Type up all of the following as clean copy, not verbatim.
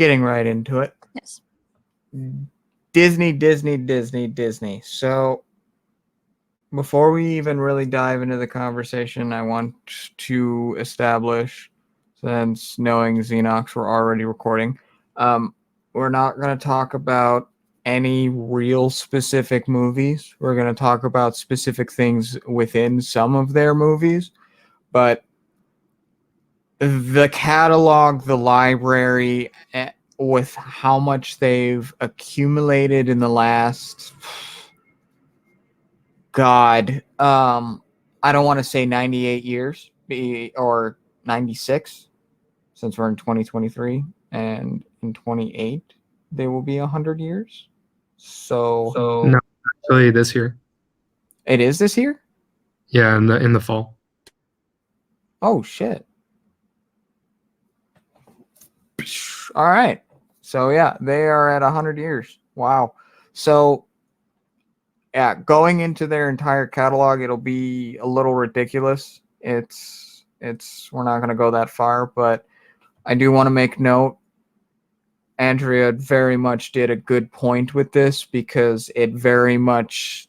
getting right into it. Yes. Disney. So before we even really dive into the conversation, I want to establish, since knowing Xenox, we're already recording, we're not going to talk about any real specific movies. We're going to talk about specific things within some of their movies, but the catalog, the library, with how much they've accumulated in the last, God, I don't want to say 98 years or 96, since we're in 2023, and in 28 they will be 100 years. So No, actually this year. It is this year? Yeah, in the fall. Oh shit. All right. So yeah, they are at 100 years. Wow. So yeah, going into their entire catalog, it'll be a little ridiculous. It's we're not going to go that far, but I do want to make note, Andrea very much did a good point with this, because it very much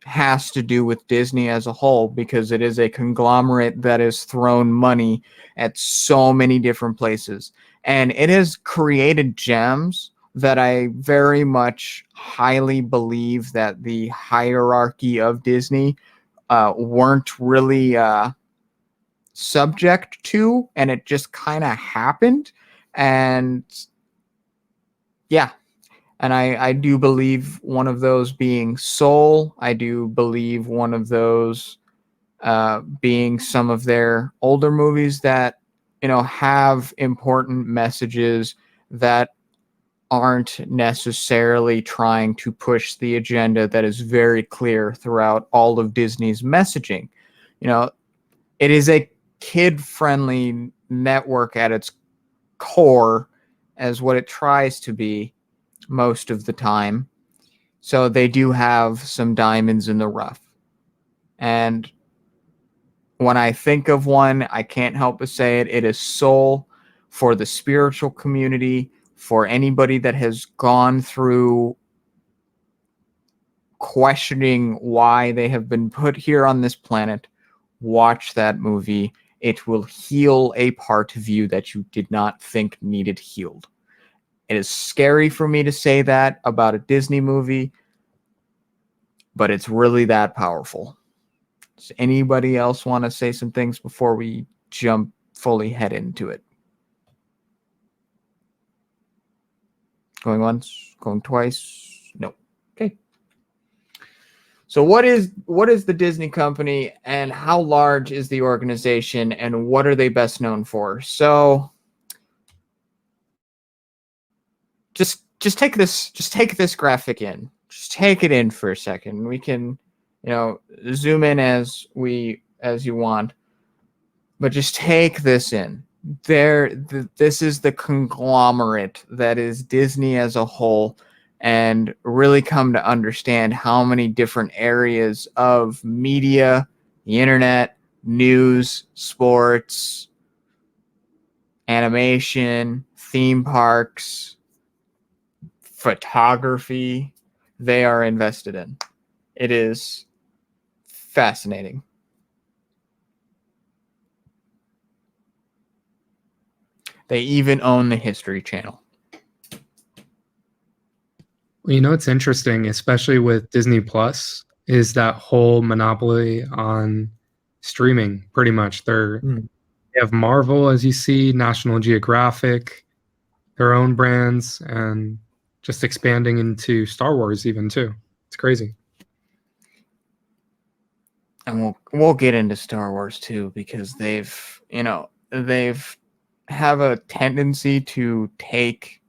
has to do with Disney as a whole, because it is a conglomerate that has thrown money at so many different places, and it has created gems that I very much highly believe that the hierarchy of Disney weren't really subject to, and it just kind of happened. And yeah, and I do believe one of those being Soul. I do believe one of those being some of their older movies that, have important messages that aren't necessarily trying to push the agenda that is very clear throughout all of Disney's messaging. It is a kid-friendly network at its core, as what it tries to be most of the time. So they do have some diamonds in the rough. And when I think of one, I can't help but say it. It is Soul, for the spiritual community, for anybody that has gone through questioning why they have been put here on this planet. Watch that movie. It will heal a part of you that you did not think needed healed. It is scary for me to say that about a Disney movie, but it's really that powerful. Does anybody else want to say some things before we jump fully head into it? Going once, going twice? No. Okay. So what is the Disney company, and how large is the organization, and what are they best known for? So just take this graphic in. Just take it in for a second. We can, zoom in as you want, but just take this in. This is the conglomerate that is Disney as a whole, and really come to understand how many different areas of media, the internet, news, sports, animation, theme parks, photography, they are invested in. It is fascinating. They even own the History Channel. Well, what's interesting, especially with Disney Plus, is that whole monopoly on streaming. Pretty much, they have Marvel, as you see, National Geographic, their own brands, and just expanding into Star Wars even too. It's crazy. And we'll get into Star Wars too, because they've have a tendency to take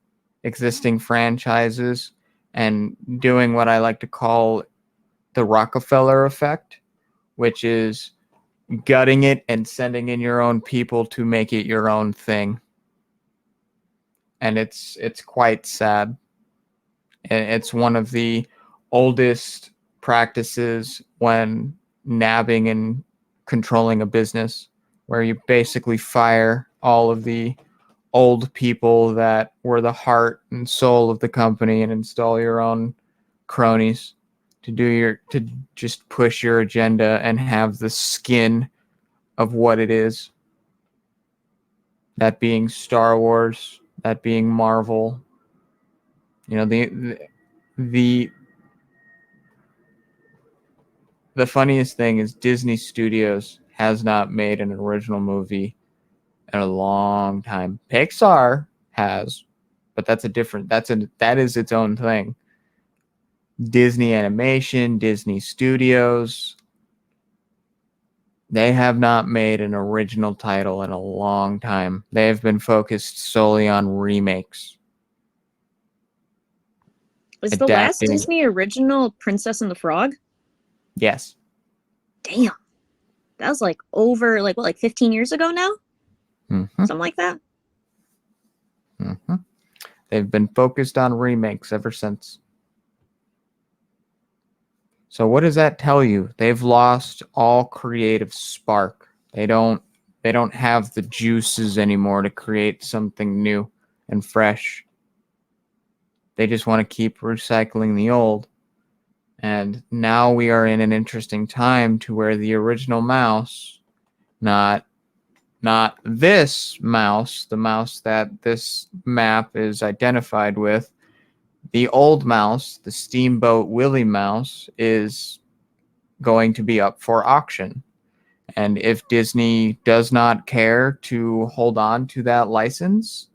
existing franchises and doing what I like to call the Rockefeller effect, which is gutting it and sending in your own people to make it your own thing. And it's quite sad. It's one of the oldest practices when nabbing and controlling a business, where you basically fire all of the old people that were the heart and soul of the company and install your own cronies to just push your agenda and have the skin of what it is. That being Star Wars, that being Marvel. You know, the funniest thing is Disney Studios has not made an original movie in a long time. Pixar has, but that is its own thing. Disney Animation, Disney Studios, they have not made an original title in a long time. They have been focused solely on remakes. Was the last Disney original Princess and the Frog? Yes. Damn. That was like over, like 15 years ago now? Mm-hmm. Something like that? Mm-hmm. They've been focused on remakes ever since. So what does that tell you? They've lost all creative spark. They don't have the juices anymore to create something new and fresh. They just want to keep recycling the old. And now we are in an interesting time to where the original mouse, not this mouse, the mouse that this map is identified with, the old mouse, the Steamboat Willie mouse, is going to be up for auction. And if Disney does not care to hold on to that license,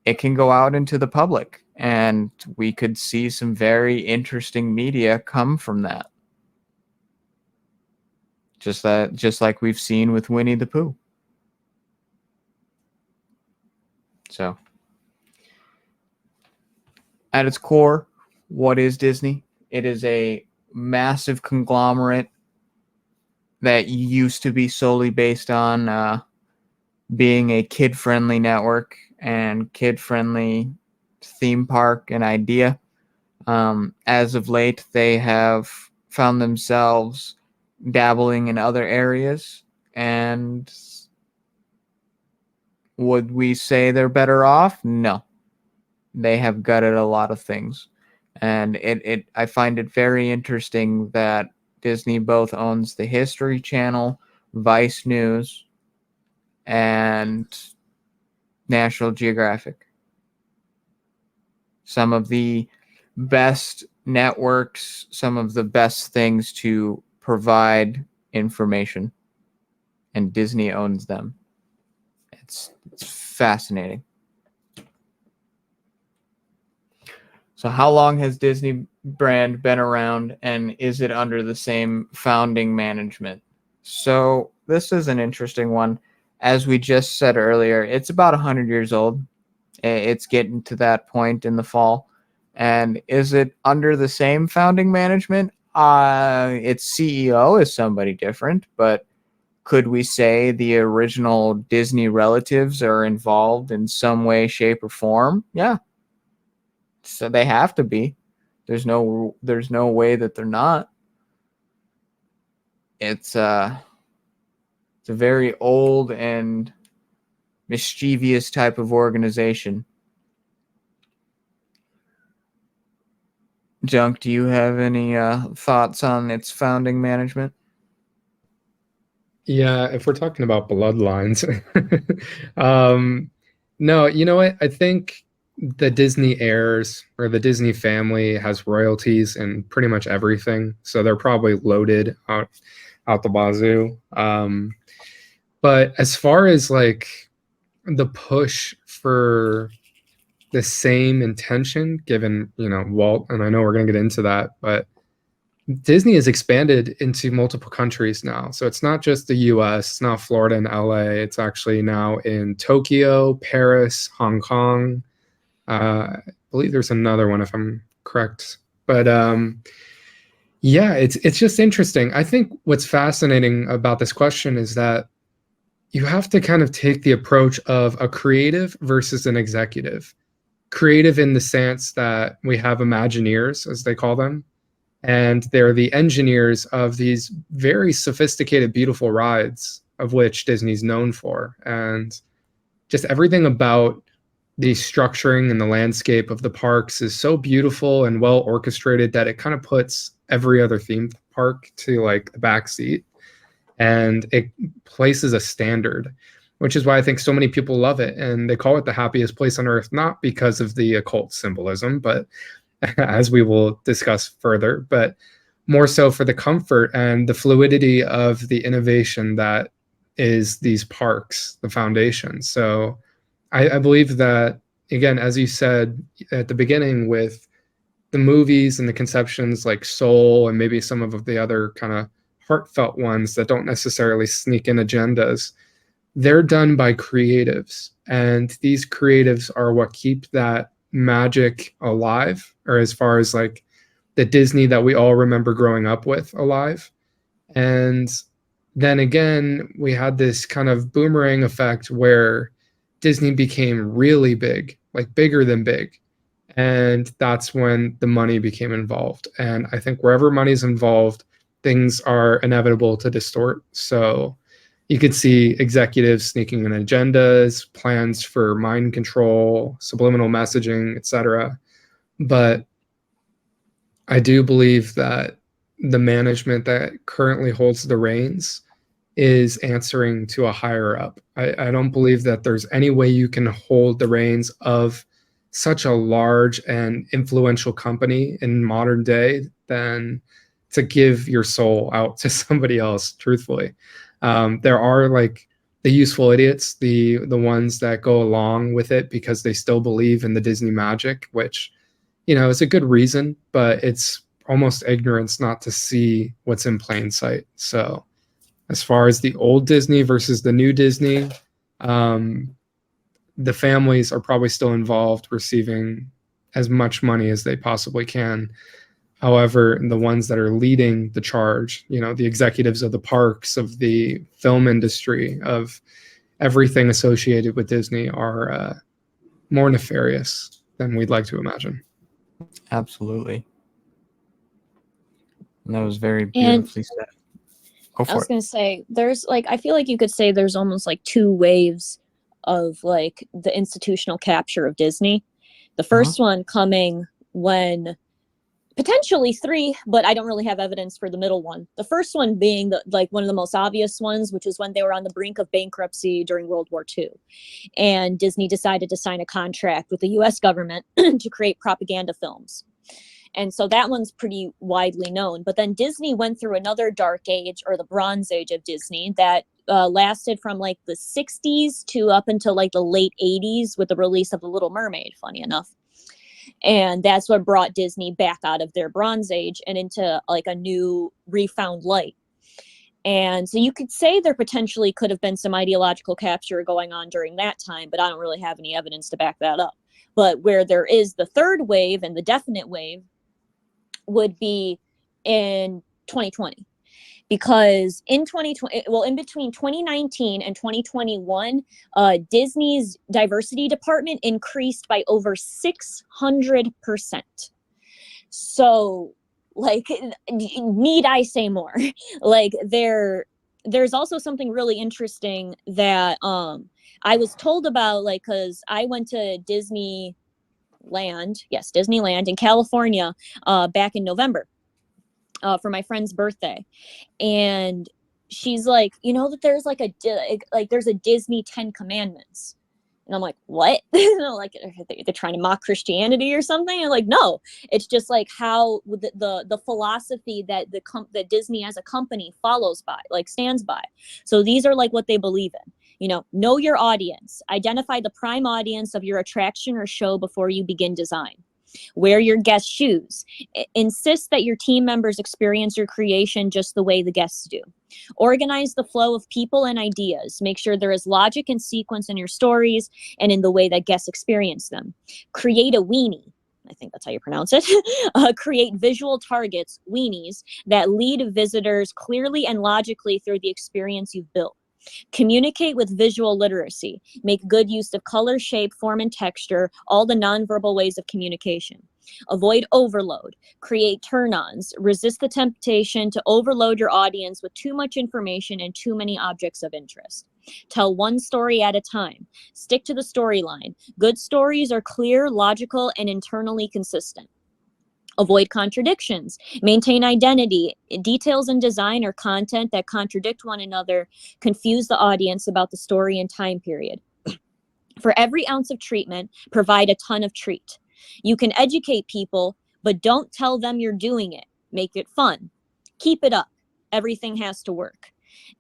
it can go out into the public. And we could see some very interesting media come from that. Just like we've seen with Winnie the Pooh. So, at its core, what is Disney? It is a massive conglomerate that used to be solely based on being a kid-friendly network and kid-friendly theme park and idea. As of late, they have found themselves dabbling in other areas, and would we say they're better off? No. They have gutted a lot of things. And I find it very interesting that Disney both owns the History Channel, Vice News, and National Geographic. Some of the best networks, some of the best things to provide information. And Disney owns them. It's fascinating. So how long has Disney brand been around, and is it under the same founding management? So this is an interesting one. As we just said earlier, it's about 100 years old. It's getting to that point in the fall. And is it under the same founding management? Its CEO is somebody different, but could we say the original Disney relatives are involved in some way, shape, or form? Yeah. So they have to be. There's no way that they're not. It's a very old and mischievous type of organization. Junk, do you have any thoughts on its founding management? Yeah, if we're talking about bloodlines, no, you know what? I think the Disney heirs or the Disney family has royalties in pretty much everything, so they're probably loaded out the wazoo. But as far as like the push for the same intention, given Walt, and I know we're gonna get into that, but Disney has expanded into multiple countries now. So it's not just the US, it's not Florida and LA. It's actually now in Tokyo, Paris, Hong Kong. I believe there's another one if I'm correct. But yeah, it's just interesting. I think what's fascinating about this question is that you have to kind of take the approach of a creative versus an executive. Creative in the sense that we have Imagineers, as they call them, and they're the engineers of these very sophisticated, beautiful rides, of which Disney's known for. And just everything about the structuring and the landscape of the parks is so beautiful and well orchestrated that it kind of puts every other theme park to like the back seat, and it places a standard, which is why I think so many people love it. And they call it the happiest place on earth, not because of the occult symbolism, but as we will discuss further, but more so for the comfort and the fluidity of the innovation that is these parks, the foundation. So I believe that, again, as you said at the beginning, with the movies and the conceptions like Soul and maybe some of the other kind of heartfelt ones that don't necessarily sneak in agendas, they're done by creatives. And these creatives are what keep that magic alive, or as far as like the Disney that we all remember growing up with alive. And then again, we had this kind of boomerang effect where Disney became really big, like bigger than big. And that's when the money became involved. And I think wherever money's involved, things are inevitable to distort. So you could see executives sneaking in agendas, plans for mind control, subliminal messaging, etc. But I do believe that the management that currently holds the reins is answering to a higher up. I don't believe that there's any way you can hold the reins of such a large and influential company in modern day than to give your soul out to somebody else, truthfully. There are like the useful idiots, the ones that go along with it because they still believe in the Disney magic, which, you know, is a good reason, but it's almost ignorance not to see what's in plain sight. So as far as the old Disney versus the new Disney, the families are probably still involved, receiving as much money as they possibly can. However, the ones that are leading the charge, you know, the executives of the parks, of the film industry, of everything associated with Disney are more nefarious than we'd like to imagine. Absolutely. And that was very beautifully said. Go for it. I was going to say, there's like, I feel like you could say there's almost like two waves of like the institutional capture of Disney. The first one coming when potentially three, but I don't really have evidence for the middle one. The first one being like one of the most obvious ones, which is when they were on the brink of bankruptcy during World War II. And Disney decided to sign a contract with the US government to create propaganda films. And so that one's pretty widely known. But then Disney went through another dark age, or the Bronze Age of Disney, that lasted from like the 60s to up until like the late 80s with the release of The Little Mermaid, funny enough. And that's what brought Disney back out of their Bronze Age and into like a new refound light. And so you could say there potentially could have been some ideological capture going on during that time, but I don't really have any evidence to back that up. But where there is the third wave and the definite wave would be in 2020, because in 2020, well, in between 2019 and 2021, Disney's diversity department increased by over 600%. So, like, need I say more? Like, there's also something really interesting that I was told about, like, because I went to Disneyland in California back in November for my friend's birthday. And she's like, you know that there's like there's a Disney 10 Commandments. And I'm like, what? Like, they're trying to mock Christianity or something? And like, no, it's just like how the philosophy that that Disney as a company follows by, like stands by. So these are like what they believe in. You know your audience. Identify the prime audience of your attraction or show before you begin design. Wear your guest shoes. Insist that your team members experience your creation just the way the guests do. Organize the flow of people and ideas. Make sure there is logic and sequence in your stories and in the way that guests experience them. Create a weenie. I think that's how you pronounce it. Create visual targets, weenies, that lead visitors clearly and logically through the experience you've built. Communicate with visual literacy. Make good use of color, shape, form, and texture, all the nonverbal ways of communication. Avoid overload. Create turn-ons. Resist the temptation to overload your audience with too much information and too many objects of interest. Tell one story at a time. Stick to the storyline. Good stories are clear, logical, and internally consistent. Avoid contradictions. Maintain identity. Details in design or content that contradict one another confuse the audience about the story and time period. For every ounce of treatment, provide a ton of treat. You can educate people, but don't tell them you're doing it. Make it fun. Keep it up. Everything has to work.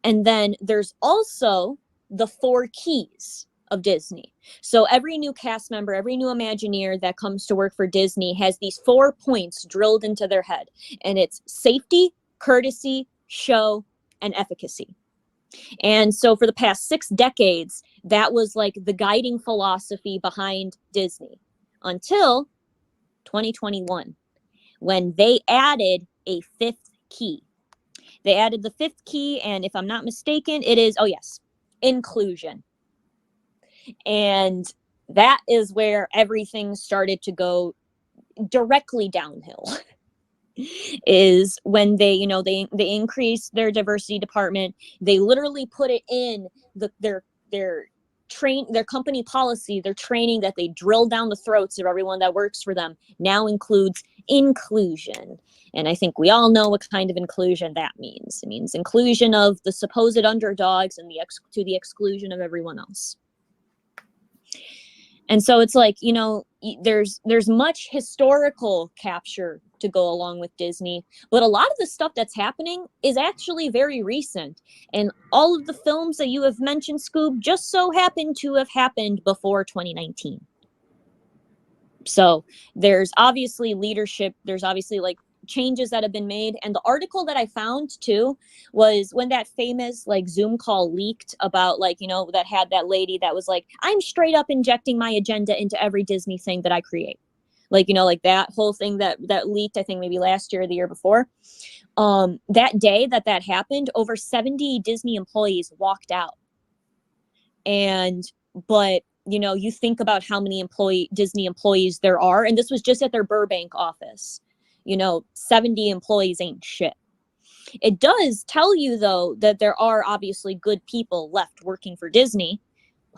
And then there's also the 4 keys of Disney. So every new cast member, every new Imagineer that comes to work for Disney has these 4 points drilled into their head. And it's safety, courtesy, show, and efficacy. And so for the past 6 decades, that was like the guiding philosophy behind Disney until 2021, when they added a 5th key. They added the 5th key, and if I'm not mistaken, it is, oh yes, inclusion. And that is where everything started to go directly downhill. Is when they, you know, they increased their diversity department. They literally put it in their company policy, their training, that they drill down the throats of everyone that works for them now includes inclusion. And I think we all know what kind of inclusion that means. It means inclusion of the supposed underdogs and to the exclusion of everyone else. And so it's like, you know, there's much historical capture to go along with Disney, but a lot of the stuff that's happening is actually very recent. And all of the films that you have mentioned, Scoob, just so happen to have happened before 2019. So there's obviously leadership, there's obviously like changes that have been made. And the article that I found too was when that famous like Zoom call leaked about, like, you know, that had that lady that was like, I'm straight up injecting my agenda into every Disney thing that I create. Like, you know, like that whole thing that leaked, I think maybe last year or the year before. That day that happened, over 70 Disney employees walked out. But you know, you think about how many Disney employees there are, and this was just at their Burbank office. You know, 70 employees ain't shit. It does tell you, though, that there are obviously good people left working for Disney.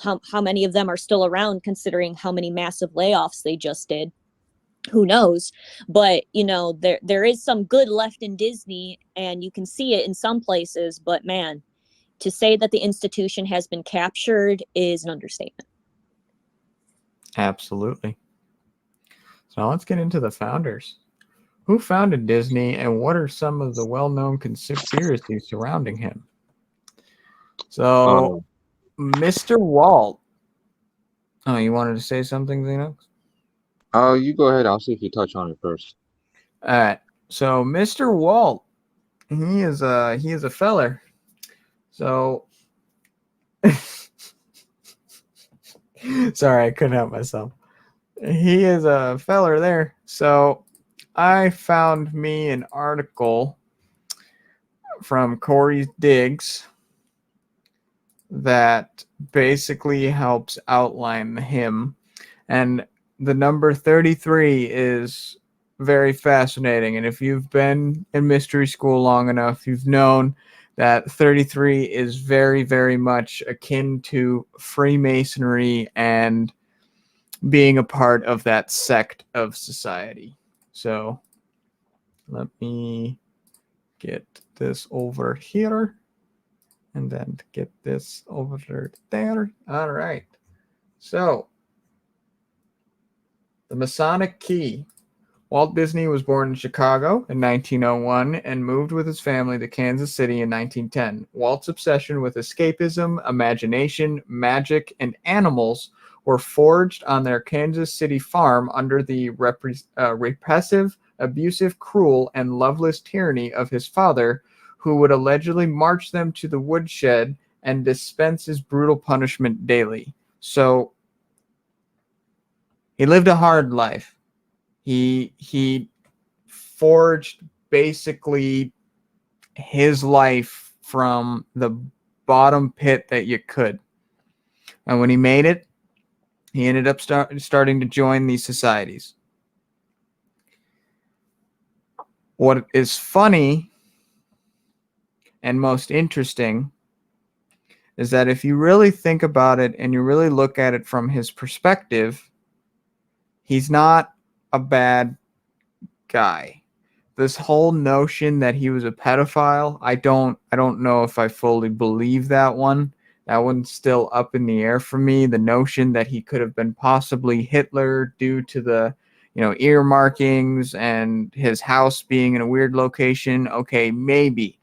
How many of them are still around, considering how many massive layoffs they just did? Who knows? But, you know, there is some good left in Disney, and you can see it in some places. But man, to say that the institution has been captured is an understatement. Absolutely. So let's get into the founders. Who founded Disney, and what are some of the well-known conspiracies surrounding him? So, Mr. Walt. Oh, you wanted to say something, Zeno? Oh, you go ahead. I'll see if you touch on it first. All right. So, Mr. Walt, he is a feller. So, sorry, I couldn't help myself. He is a feller there. So, I found me an article from Corey Diggs that basically helps outline him. And the number 33 is very fascinating. And if you've been in mystery school long enough, you've known that 33 is very, very much akin to Freemasonry and being a part of that sect of society. So let me get this over here and then get this over there. All right. So the Masonic Key. Walt Disney was born in Chicago in 1901 and moved with his family to Kansas City in 1910. Walt's obsession with escapism, imagination, magic, and animals were forged on their Kansas City farm under the repressive, abusive, cruel, and loveless tyranny of his father, who would allegedly march them to the woodshed and dispense his brutal punishment daily. So he lived a hard life. He forged basically his life from the bottom pit that you could. And when he made it, he ended up starting to join these societies. What is funny and most interesting is that if you really think about it and you really look at it from his perspective, he's not a bad guy. This whole notion that he was a pedophile, I don't know if I fully believe that one. That one's still up in the air for me. The notion that he could have been possibly Hitler due to the, ear markings and his house being in a weird location. Okay, maybe.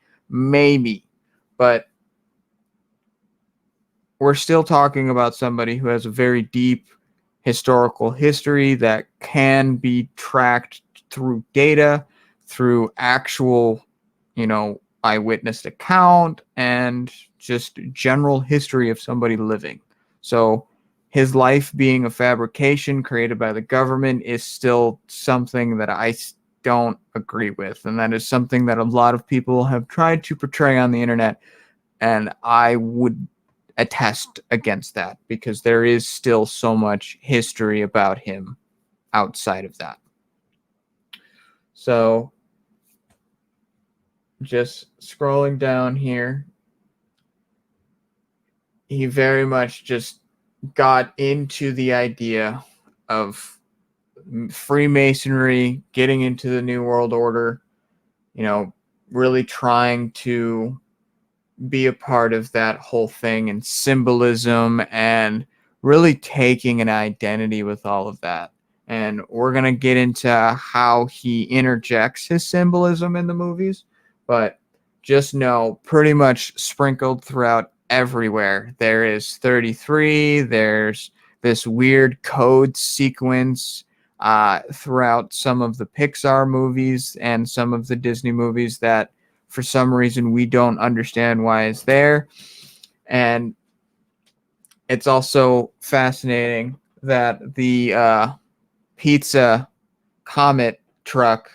But we're still talking about somebody who has a very deep historical history that can be tracked through data, through actual, eyewitness account, and just general history of somebody living. So his life being a fabrication created by the government is still something that I don't agree with. And that is something that a lot of people have tried to portray on the internet. And I would attest against that because there is still so much history about him outside of that. So just scrolling down here, he very much just got into the idea of Freemasonry, getting into the New World Order, really trying to be a part of that whole thing and symbolism and really taking an identity with all of that. And we're going to get into how he interjects his symbolism in the movies, but just know pretty much sprinkled throughout everywhere. There is 33, there's this weird code sequence throughout some of the Pixar movies and some of the Disney movies that for some reason we don't understand why it's there. And it's also fascinating that the pizza comet truck,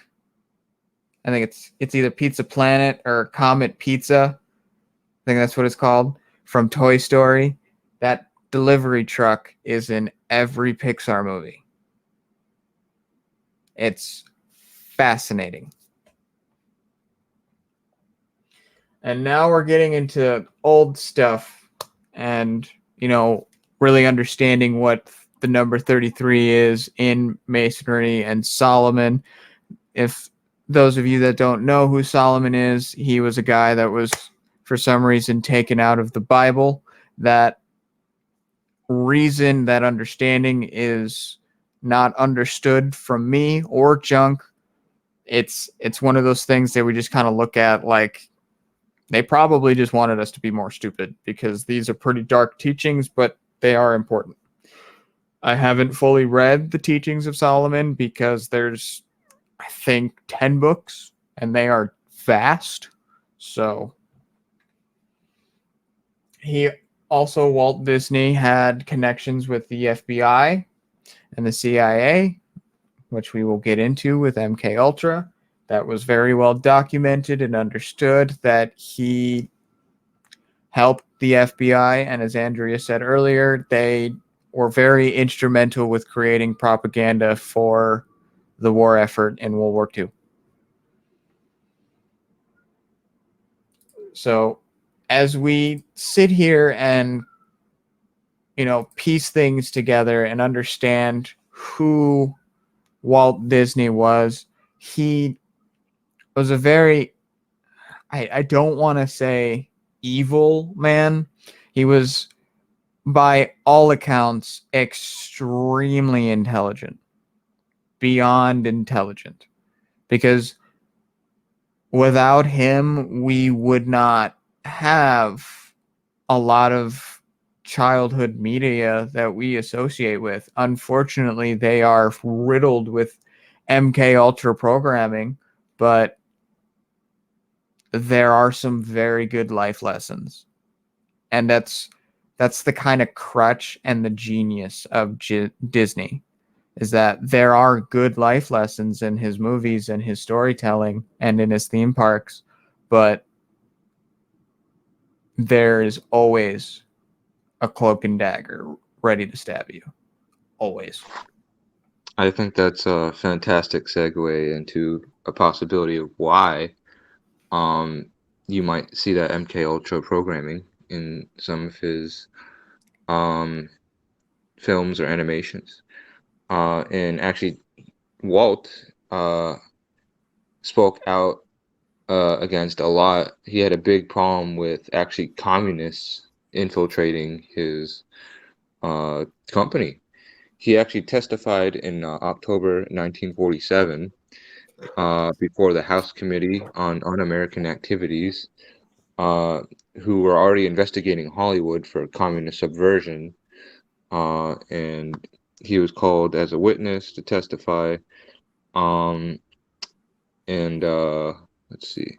I think it's either Pizza Planet or Comet Pizza, I think that's what it's called, from Toy Story. That delivery truck is in every Pixar movie. It's fascinating. And now we're getting into old stuff and, really understanding what the number 33 is in Masonry and Solomon. If those of you that don't know who Solomon is, he was a guy that was, for some reason, taken out of the Bible. That reason, that understanding is not understood from me or Junk. It's one of those things that we just kind of look at like they probably just wanted us to be more stupid because these are pretty dark teachings, but they are important. I haven't fully read the teachings of Solomon because there's, I think, 10 books and they are vast. So Walt Disney had connections with the FBI and the CIA, which we will get into with MK Ultra. That was very well documented and understood that he helped the FBI, and as Andrea said earlier, they were very instrumental with creating propaganda for the war effort in World War II. So as we sit here and, piece things together and understand who Walt Disney was, he was a very, I don't want to say evil man. He was, by all accounts, extremely intelligent, beyond intelligent, because without him, we would not have a lot of childhood media that we associate with. Unfortunately, they are riddled with MK Ultra programming, but there are some very good life lessons. And that's the kind of crutch and the genius of Disney, is that there are good life lessons in his movies and his storytelling and in his theme parks, but there is always a cloak and dagger ready to stab you. Always. I think that's a fantastic segue into a possibility of why you might see that MK Ultra programming. in some of his films or animations. And actually, Walt spoke out against a lot. He had a big problem with actually communists infiltrating his company. He actually testified in October 1947 before the House Committee on Un-American Activities, who were already investigating Hollywood for communist subversion. And he was called as a witness to testify. And let's see.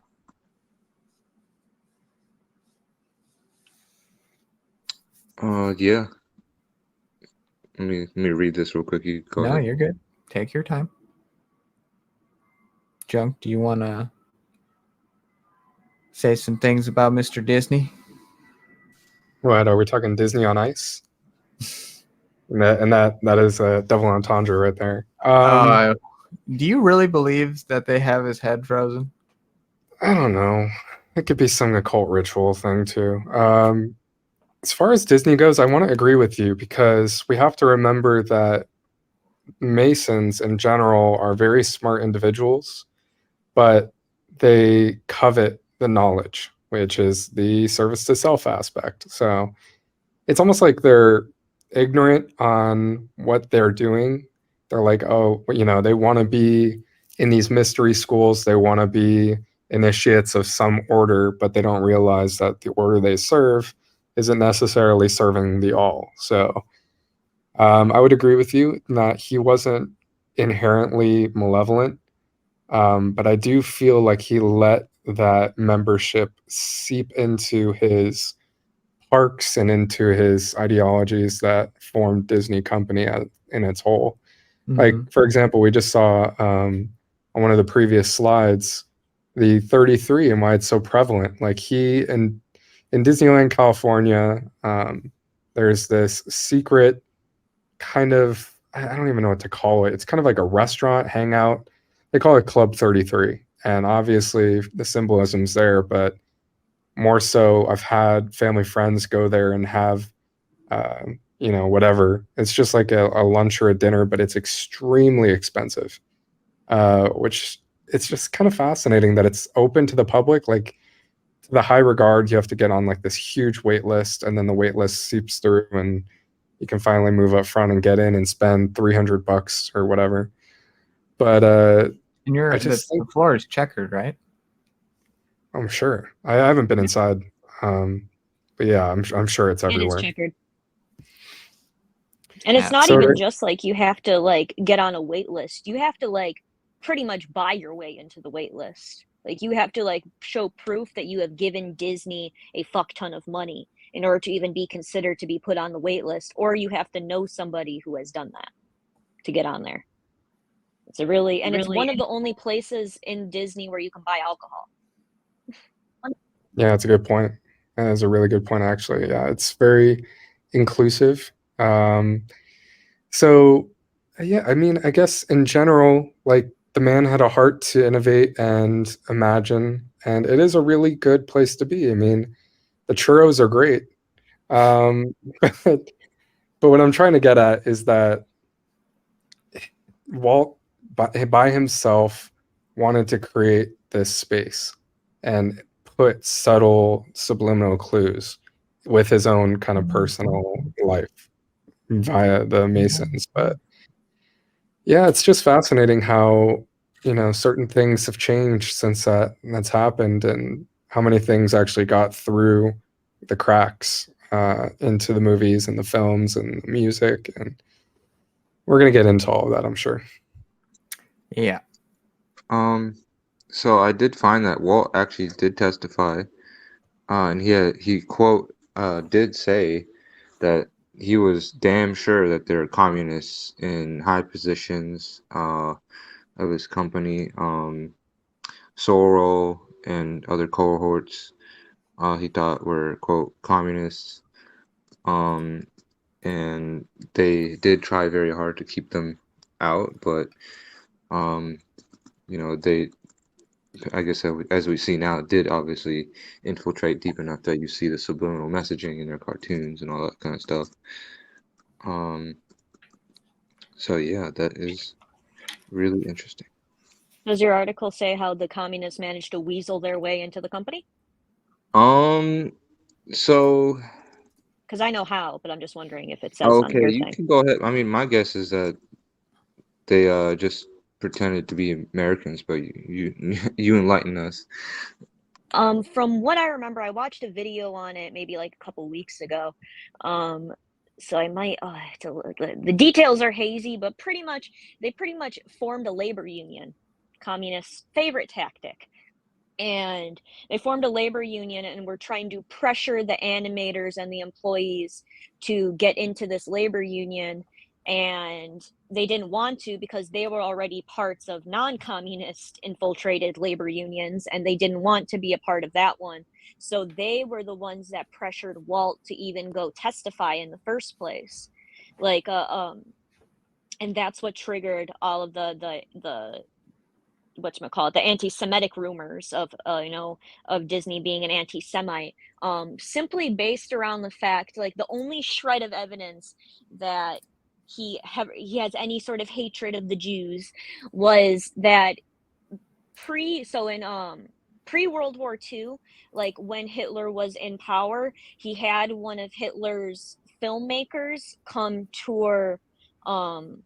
Yeah. Let me read this real quick. You go No, ahead. you're good. Take your time. Junk, do you want to say some things about Mr. Disney? What, are we talking Disney on Ice? And that is a double entendre right there. Do you really believe that they have his head frozen? I don't know. It could be some occult ritual thing too. As far as Disney goes, I want to agree with you because we have to remember that Masons in general are very smart individuals, but they covet the knowledge, which is the service to self aspect. So it's almost like they're ignorant on what they're doing. They're like, oh, they want to be in these mystery schools. They want to be initiates of some order, but they don't realize that the order they serve isn't necessarily serving the all. So I would agree with you that he wasn't inherently malevolent, but I do feel like he let that membership seep into his parks and into his ideologies that formed Disney Company in its whole. Like, for example, we just saw on one of the previous slides the 33 and why it's so prevalent. Like in Disneyland, California, there's this secret kind of, I don't even know what to call it. It's kind of like a restaurant hangout. They call it Club 33. And obviously the symbolism's there, but more so I've had family friends go there and have, whatever. It's just like a lunch or a dinner, but it's extremely expensive, which it's just kind of fascinating that it's open to the public. Like, to the high regard, you have to get on like this huge wait list, and then the wait list seeps through and you can finally move up front and get in and spend $300 or whatever. But And the floor is checkered, right? I'm sure. I haven't been inside, but yeah, I'm sure it's everywhere. It is checkered. And it's not even just like you have to like get on a wait list. You have to like pretty much buy your way into the wait list. Like you have to like show proof that you have given Disney a fuck ton of money in order to even be considered to be put on the wait list, or you have to know somebody who has done that to get on there. It's it's one of the only places in Disney where you can buy alcohol. Yeah, that's a good point. That's a really good point, actually. Yeah, it's very inclusive. So, yeah, I mean, I guess in general, like the man had a heart to innovate and imagine, and it is a really good place to be. I mean, the churros are great. But what I'm trying to get at is that Walt, by himself, wanted to create this space and put subtle subliminal clues with his own kind of personal life via the Masons. But yeah, it's just fascinating how, certain things have changed since that's happened, and how many things actually got through the cracks into the movies and the films and the music. And we're going to get into all of that, I'm sure. Yeah. So I did find that Walt actually did testify, and he quote did say that he was damn sure that there are communists in high positions of his company. Sorrel and other cohorts he thought were quote communists, and they did try very hard to keep them out, but they I guess as we see now, it did obviously infiltrate deep enough that you see the subliminal messaging in their cartoons and all that kind of stuff. So yeah, that is really interesting. Does your article say how the communists managed to weasel their way into the company? So Because I know how, but I'm just wondering if it says on okay, your you thing. can go ahead. I mean, my guess is that they just pretended to be Americans, but you enlighten us. From what I remember, I watched a video on it maybe like a couple weeks ago. So I might the details are hazy, but they pretty much formed a labor union, communist favorite tactic. And they formed a labor union and were trying to pressure the animators and the employees to get into this labor union, and they didn't want to because they were already parts of non-communist infiltrated labor unions, and they didn't want to be a part of that one. So they were the ones that pressured Walt to even go testify in the first place, like and that's what triggered all of the whatchamacallit, the anti-Semitic rumors of of Disney being an anti-Semite, simply based around the fact, like, the only shred of evidence that he has any sort of hatred of the Jews was that pre World War II, like when Hitler was in power, he had one of Hitler's filmmakers come tour, um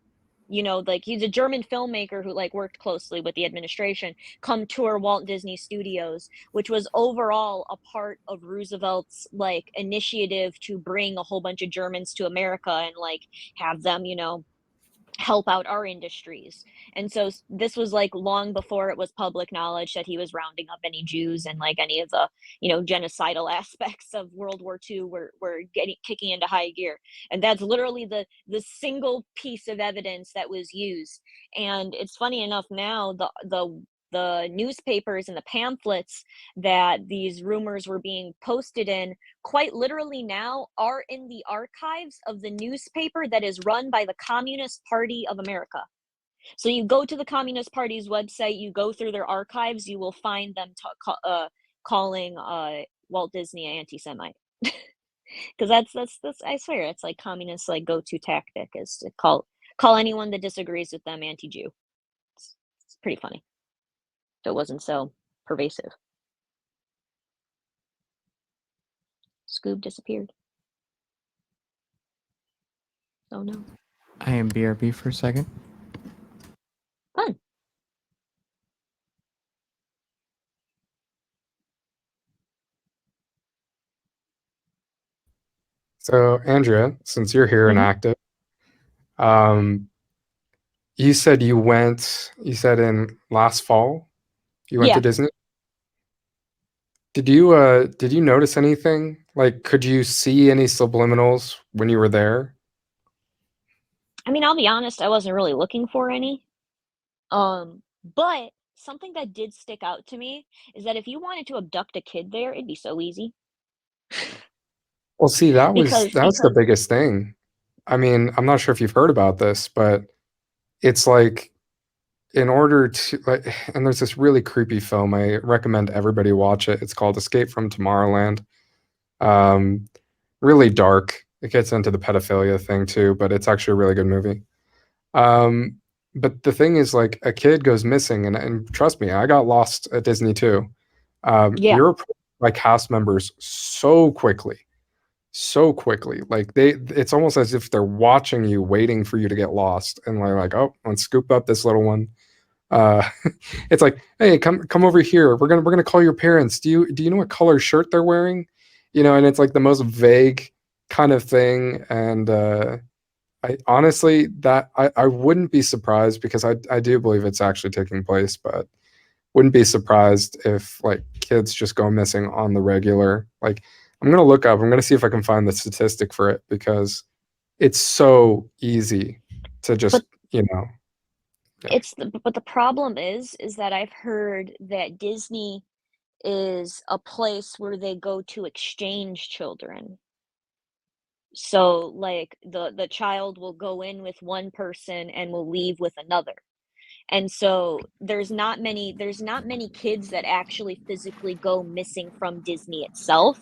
like he's a German filmmaker who like worked closely with the administration, come tour Walt Disney Studios, which was overall a part of Roosevelt's like initiative to bring a whole bunch of Germans to America and like have them, help out our industries. And so this was like long before it was public knowledge that he was rounding up any Jews, and like any of the genocidal aspects of World War II were kicking into high gear. And that's literally the single piece of evidence that was used. And it's funny enough, now the newspapers and the pamphlets that these rumors were being posted in, quite literally now, are in the archives of the newspaper that is run by the Communist Party of America. So you go to the Communist Party's website, you go through their archives, you will find them calling Walt Disney an anti-Semite. Because that's I swear, it's like communist like go-to tactic is to call anyone that disagrees with them anti-Jew. It's pretty funny. If it wasn't so pervasive. Scoob disappeared. Oh no. I am BRB for a second. Fun. So, Andrea, since you're here and active, you said in last fall you went to Disney. Did you notice anything? Like, could you see any subliminals when you were there? I mean, I'll be honest, I wasn't really looking for any. But something that did stick out to me is that if you wanted to abduct a kid there, it'd be so easy. Well, see, that was Because the biggest thing. I mean, I'm not sure if you've heard about this, but it's like in order to like, and there's this really creepy film. I recommend everybody watch it. It's called Escape from Tomorrowland. Really dark. It gets into the pedophilia thing too, but it's actually a really good movie. But the thing is, like, a kid goes missing, and trust me, I got lost at Disney too. yeah, You're like cast members so quickly. So quickly. Like it's almost as if they're watching you, waiting for you to get lost. And they're like, oh, let's scoop up this little one. It's like, hey, come over here. We're gonna call your parents. Do you know what color shirt they're wearing? And it's like the most vague kind of thing. And I honestly that I wouldn't be surprised, because I do believe it's actually taking place, but wouldn't be surprised if like kids just go missing on the regular. Like, I'm gonna see if I can find the statistic for it, because it's so easy to just, but but the problem is that I've heard that Disney is a place where they go to exchange children. So like the child will go in with one person and will leave with another. And so there's not many kids that actually physically go missing from Disney itself.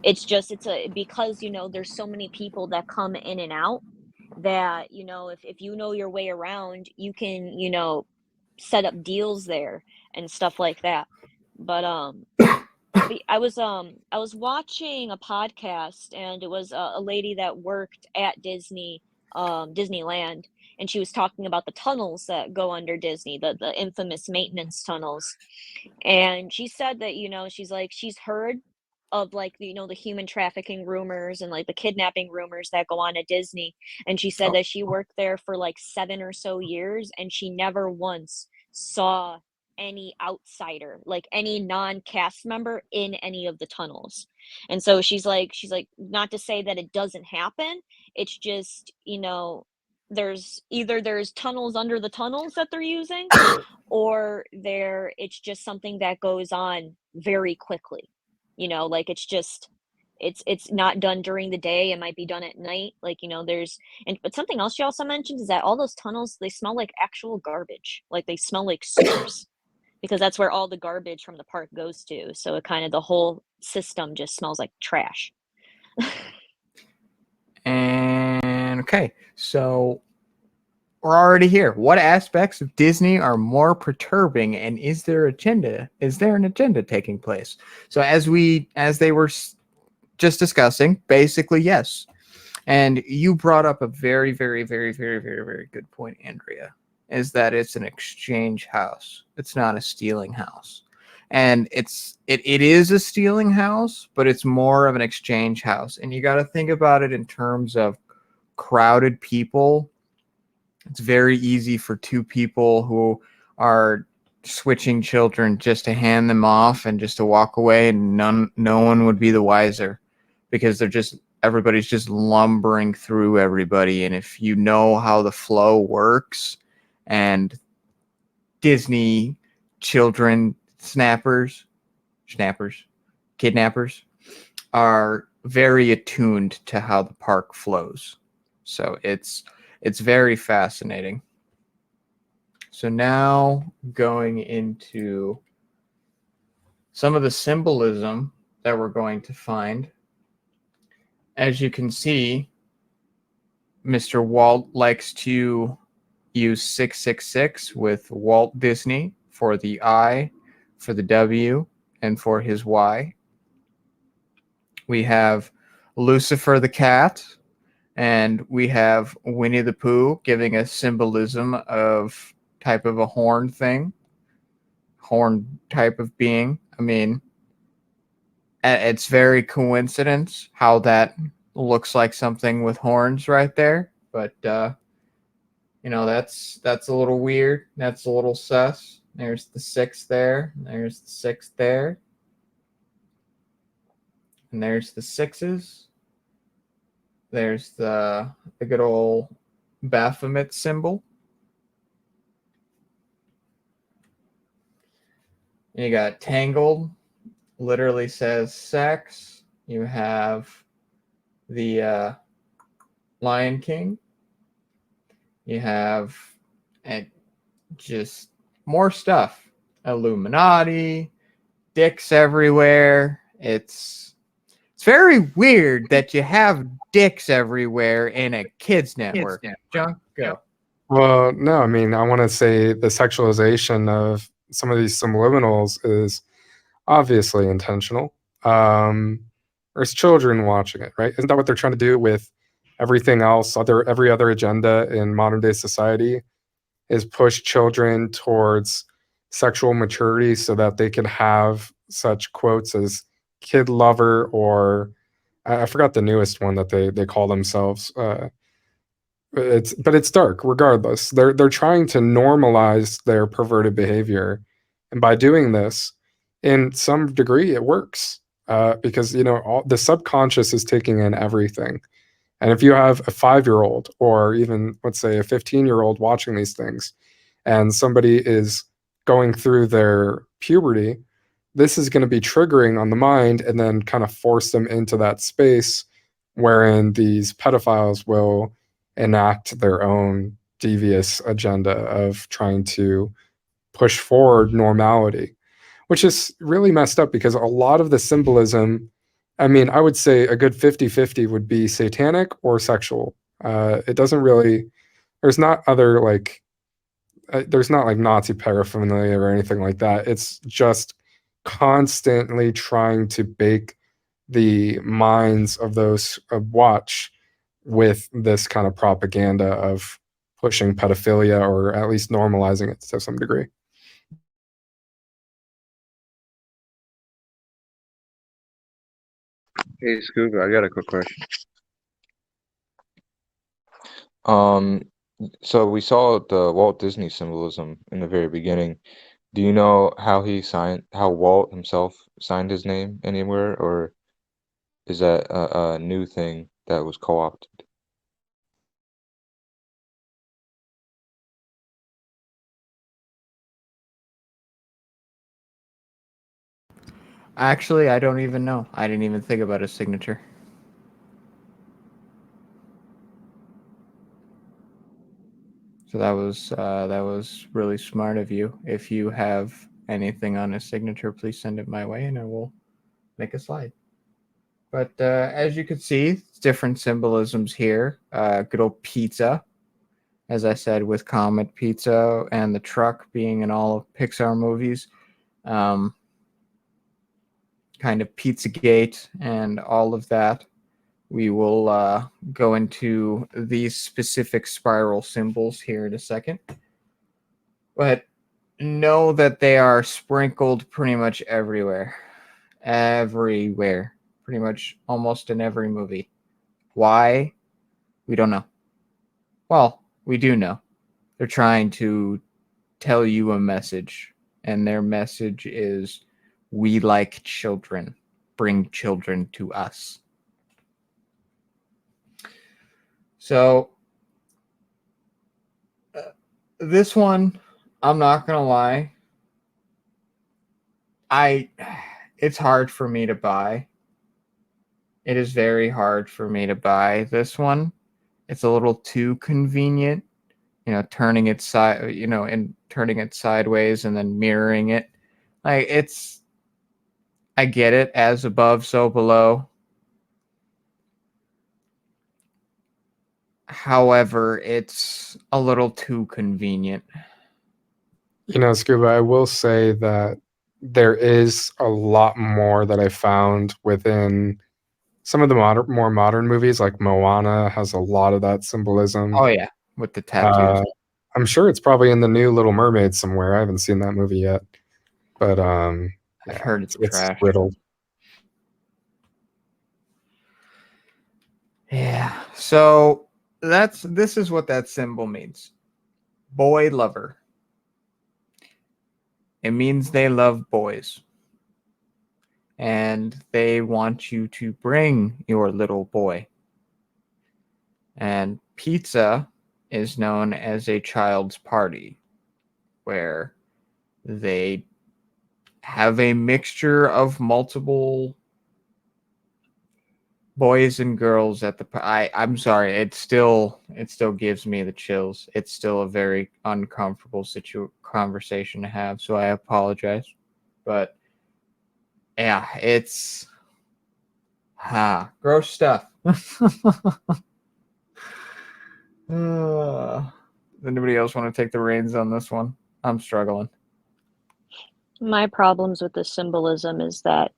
It's just because, you know, there's so many people that come in and out that, you know, if you know your way around, you can, you know, set up deals there and stuff like that. But I was watching a podcast, and it was a lady that worked at Disneyland, and she was talking about the tunnels that go under Disney, the infamous maintenance tunnels. And she said that, you know, she's like, she's heard of, like, you know, the human trafficking rumors and like the kidnapping rumors that go on at Disney. And she said that she worked there for like 7 or so years, and she never once saw any outsider, like any non-cast member in any of the tunnels. And so she's like, not to say that it doesn't happen. It's just, you know, there's tunnels under the tunnels that they're using, or it's just something that goes on very quickly. You know, like it's not done during the day. It might be done at night. Like, you know, but something else she also mentioned is that all those tunnels, they smell like actual garbage. Like they smell like sewers because that's where all the garbage from the park goes to. So it kind of, the whole system just smells like trash. And okay, so we're already here. What aspects of Disney are more perturbing, and is there an agenda taking place? So as they were just discussing, basically yes. And you brought up a very, very, very, very, very, very good point, Andrea, is that it's an exchange house. It's not a stealing house. And it is a stealing house, but it's more of an exchange house. And you got to think about it in terms of crowded people. It's very easy for two people who are switching children just to hand them off and just to walk away, and no one would be the wiser, because everybody's just lumbering through everybody. And if you know how the flow works, and Disney children kidnappers are very attuned to how the park flows. So it's very fascinating. So now going into some of the symbolism that we're going to find. As you can see, Mr. Walt likes to use 666 with Walt Disney for the I, for the W, and for his Y. We have Lucifer the cat, and we have Winnie the Pooh giving a symbolism of type of a horn type of being. I mean, it's very coincidence how that looks like something with horns right there, but you know, that's a little weird. That's a little sus. There's the 6 there. There's the 6 there. And there's the 6s. There's the good old Baphomet symbol. And you got Tangled, literally says sex. You have the Lion King. You have just more stuff. Illuminati, dicks everywhere. It's very weird that you have dicks everywhere in a kids network. John, go. Well, no, I mean, I want to say the sexualization of some of these subliminals is obviously intentional. There's children watching it, right? Isn't that what they're trying to do with everything else? Every other agenda in modern day society is push children towards sexual maturity so that they can have such quotes as kid lover, or I forgot the newest one that they call themselves. It's dark regardless. They're trying to normalize their perverted behavior, and by doing this, in some degree, it works because, you know, the subconscious is taking in everything. And if you have a 5-year-old or even, let's say, a 15-year-old watching these things, and somebody is going through their puberty, this is going to be triggering on the mind and then kind of force them into that space wherein these pedophiles will enact their own devious agenda of trying to push forward normality, which is really messed up because a lot of the symbolism, I mean, I would say a good 50-50 would be satanic or sexual. It doesn't really, there's not other like, there's not like Nazi paraphernalia or anything like that. It's just constantly trying to bake the minds of those watch with this kind of propaganda of pushing pedophilia or at least normalizing it to some degree. Hey, Scuba, I got a quick question. So we saw the Walt Disney symbolism in the very beginning. Do you know how Walt himself signed his name anywhere, or is that a new thing that was co-opted? Actually, I don't even know. I didn't even think about his signature. So that was really smart of you. If you have anything on his signature, please send it my way, and I will make a slide. But as you can see, different symbolisms here. Good old pizza, as I said, with Comet Pizza and the truck being in all of Pixar movies. Kind of Pizzagate and all of that. We will go into these specific spiral symbols here in a second. But know that they are sprinkled pretty much everywhere. Everywhere. Pretty much almost in every movie. Why? We don't know. Well, we do know. They're trying to tell you a message, and their message is, we like children. Bring children to us. So, this one, I'm not going to lie, it's hard for me to buy. It is very hard for me to buy this one. It's a little too convenient, turning it and turning it sideways and then mirroring it. I get it, as above, so below. However, it's a little too convenient. Scuba, I will say that there is a lot more that I found within some of the more modern movies, like Moana has a lot of that symbolism. Oh yeah, with the tattoos. I'm sure it's probably in the new Little Mermaid somewhere. I haven't seen that movie yet, but I've heard it's trash. riddled. Yeah. So this is what that symbol means. Boy lover. It means they love boys. And they want you to bring your little boy. And pizza is known as a child's party, where they have a mixture of multiple boys and girls at the I'm sorry, it still gives me the chills. It's still a very uncomfortable conversation to have, so I apologize. But yeah, it's gross stuff. Anybody else want to take the reins on this one? I'm struggling. My problems with the symbolism is that,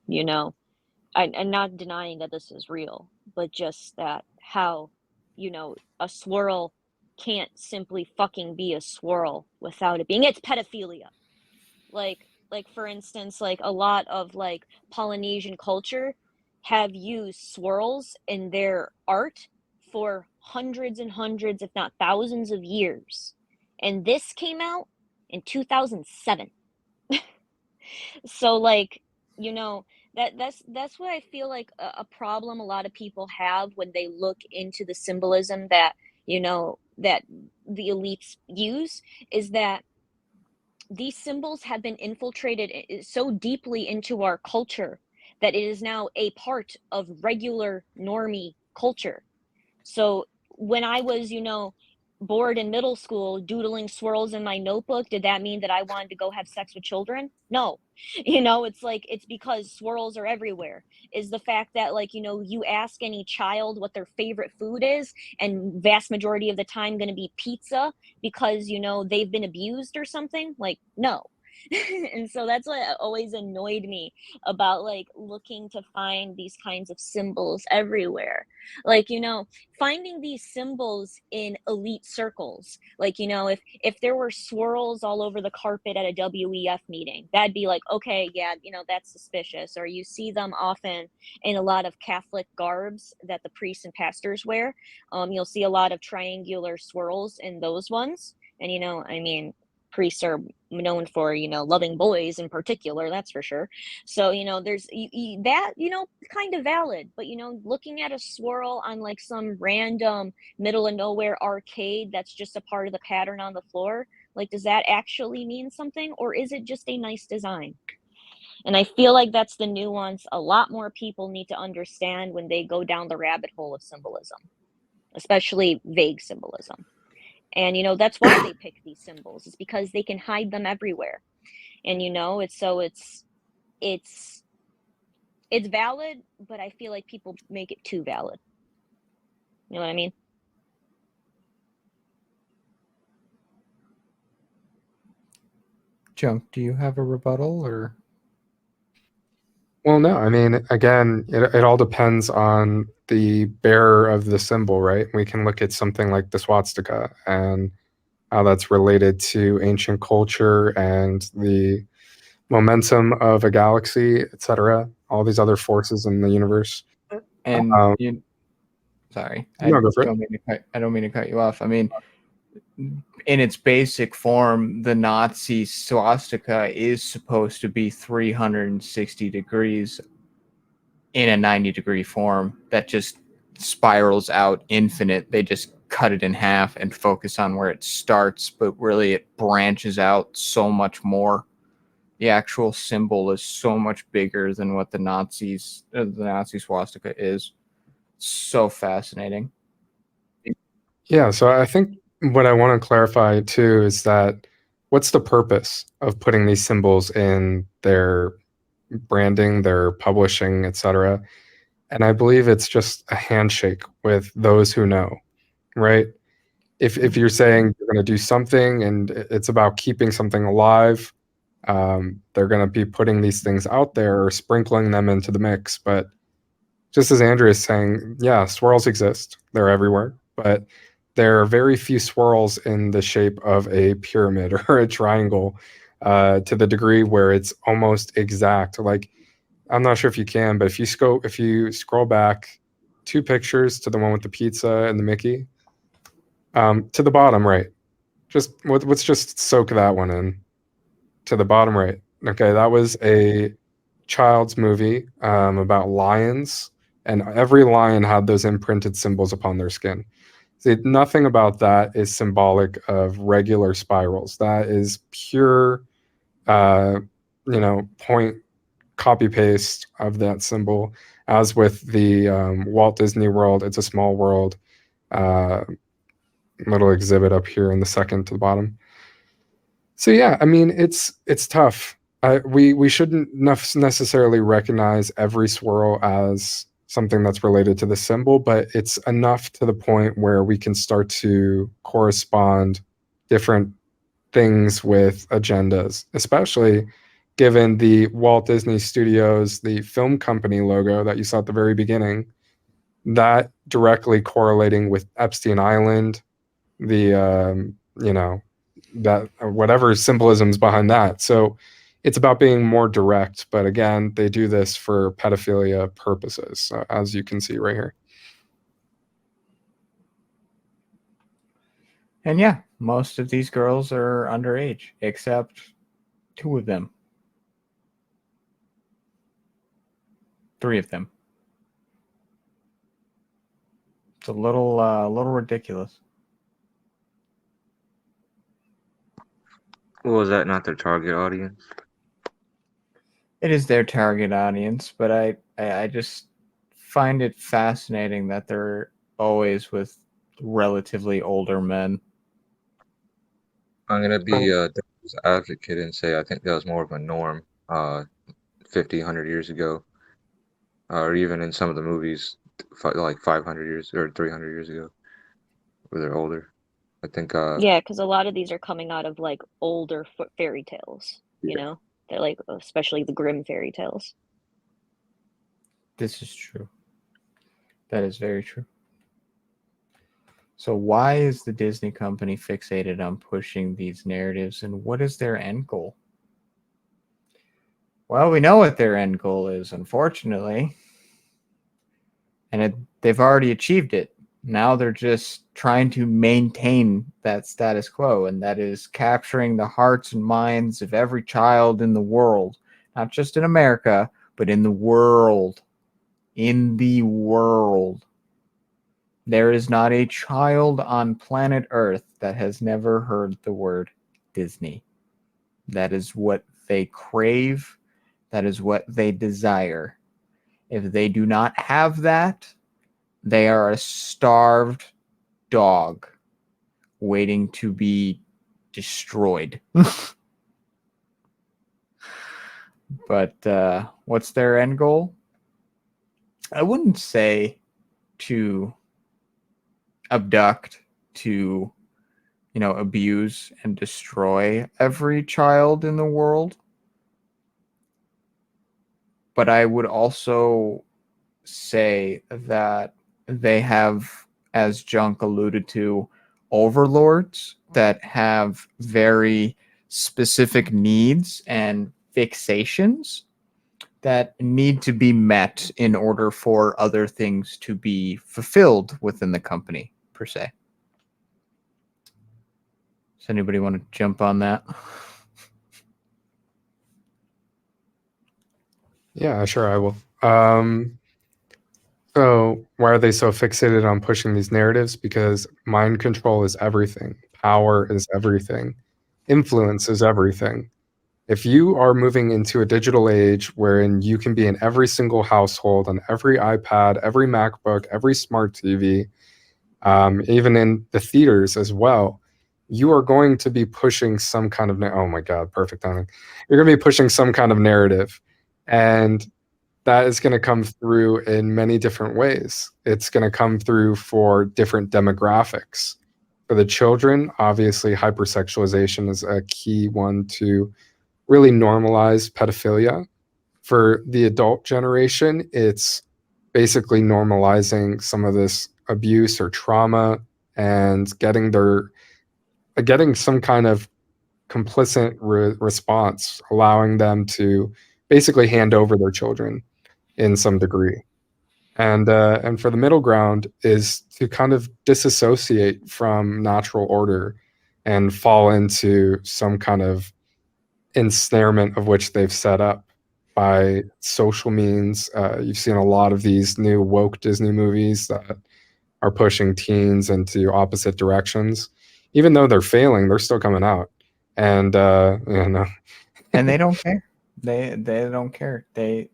I'm not denying that this is real, but just that how, a swirl can't simply fucking be a swirl without it being, it's pedophilia. Like for instance, like a lot of like Polynesian culture have used swirls in their art for hundreds and hundreds, if not thousands of years. And this came out in 2007. So like, that's what I feel like a problem a lot of people have when they look into the symbolism that, that the elites use, is that these symbols have been infiltrated so deeply into our culture that it is now a part of regular normie culture. So when I was, bored in middle school doodling swirls in my notebook, did that mean that I wanted to go have sex with children? No. It's like, it's because swirls are everywhere. Is the fact that, like, you ask any child what their favorite food is, and vast majority of the time going to be pizza because, they've been abused or something? Like, no. And so that's what always annoyed me about, like, looking to find these kinds of symbols everywhere. Like, finding these symbols in elite circles. Like, if there were swirls all over the carpet at a WEF meeting, that'd be like, okay, yeah, that's suspicious. Or you see them often in a lot of Catholic garbs that the priests and pastors wear. You'll see a lot of triangular swirls in those ones. And, priests are known for, loving boys in particular, that's for sure. So, there's that, kind of valid. But, looking at a swirl on like some random middle of nowhere arcade that's just a part of the pattern on the floor, like, does that actually mean something, or is it just a nice design? And I feel like that's the nuance a lot more people need to understand when they go down the rabbit hole of symbolism, especially vague symbolism. And, that's why they pick these symbols, is because they can hide them everywhere. And, it's valid, but I feel like people make it too valid. You know what I mean? Junk, do you have a rebuttal, or? Well, no, I mean, again, it all depends on the bearer of the symbol, right? We can look at something like the swastika and how that's related to ancient culture and the momentum of a galaxy, etc. All these other forces in the universe. And sorry, I No, go for it. don't mean to cut you off. I mean, in its basic form, the Nazi swastika is supposed to be 360 degrees in a 90-degree form that just spirals out infinite. They just cut it in half and focus on where it starts, but really it branches out so much more. The actual symbol is so much bigger than what the Nazi swastika is. So fascinating. Yeah, so I think what I want to clarify too is that what's the purpose of putting these symbols in their branding, their publishing, etc.? And I believe it's just a handshake with those who know, right? If you're saying you're going to do something and it's about keeping something alive, they're going to be putting these things out there or sprinkling them into the mix. But just as Andrea is saying, yeah, swirls exist. They're everywhere. But there are very few swirls in the shape of a pyramid or a triangle to the degree where it's almost exact. Like, I'm not sure if you can, but if you scroll back 2 pictures to the one with the pizza and the Mickey, to the bottom right, let's just soak that one in. To the bottom right. Okay, that was a child's movie about lions, and every lion had those imprinted symbols upon their skin. See, nothing about that is symbolic of regular spirals. That is pure, point copy paste of that symbol. As with the Walt Disney World, It's a Small World little exhibit up here in the second to the bottom. So yeah, I mean, it's tough. We shouldn't necessarily recognize every swirl as something that's related to the symbol, but it's enough to the point where we can start to correspond different things with agendas, especially given the Walt Disney Studios, the film company logo that you saw at the very beginning, that directly correlating with Epstein Island, the that whatever symbolisms behind that. So it's about being more direct, but again, they do this for pedophilia purposes, as you can see right here. And yeah, most of these girls are underage, except 2 of them. 3 of them. It's a little ridiculous. Well, is that not their target audience? It is their target audience, but I just find it fascinating that they're always with relatively older men. I'm gonna be devil's advocate and say I think that was more of a norm 50, 100 years ago, or even in some of the movies, like 500 years or 300 years ago, where they're older. I think. Yeah, because a lot of these are coming out of like older fairy tales. You Yeah. know, they're like especially the Grimm fairy tales. This is true. That is very true. So why is the Disney company fixated on pushing these narratives, and what is their end goal? Well, we know what their end goal is, unfortunately. And they've already achieved it. Now they're just trying to maintain that status quo, and that is capturing the hearts and minds of every child in the world, not just in America, but in the world. In the world. There is not a child on planet Earth that has never heard the word Disney. That is what they crave. That is what they desire. If they do not have that, they are a starved dog waiting to be destroyed. But what's their end goal? I wouldn't say to abduct, to abuse and destroy every child in the world. But I would also say that they have, as Junk alluded to, overlords that have very specific needs and fixations that need to be met in order for other things to be fulfilled within the company, per se. Does anybody want to jump on that? Yeah, sure, I will. So why are they so fixated on pushing these narratives? Because mind control is everything. Power is everything. Influence is everything. If you are moving into a digital age wherein you can be in every single household, on every iPad, every MacBook, every smart TV, even in the theaters as well, you are going to be pushing some kind of, oh my God, perfect timing. You're going to be pushing some kind of narrative. And that is going to come through in many different ways. It's going to come through for different demographics. For the children, obviously, hypersexualization is a key one to really normalize pedophilia. For the adult generation, it's basically normalizing some of this abuse or trauma and getting some kind of complicit response, allowing them to basically hand over their children in some degree. And for the middle ground is to kind of disassociate from natural order and fall into some kind of ensnarement of which they've set up by social means. You've seen a lot of these new woke Disney movies that are pushing teens into opposite directions. Even though they're failing, they're still coming out. And and they don't care. They don't care. They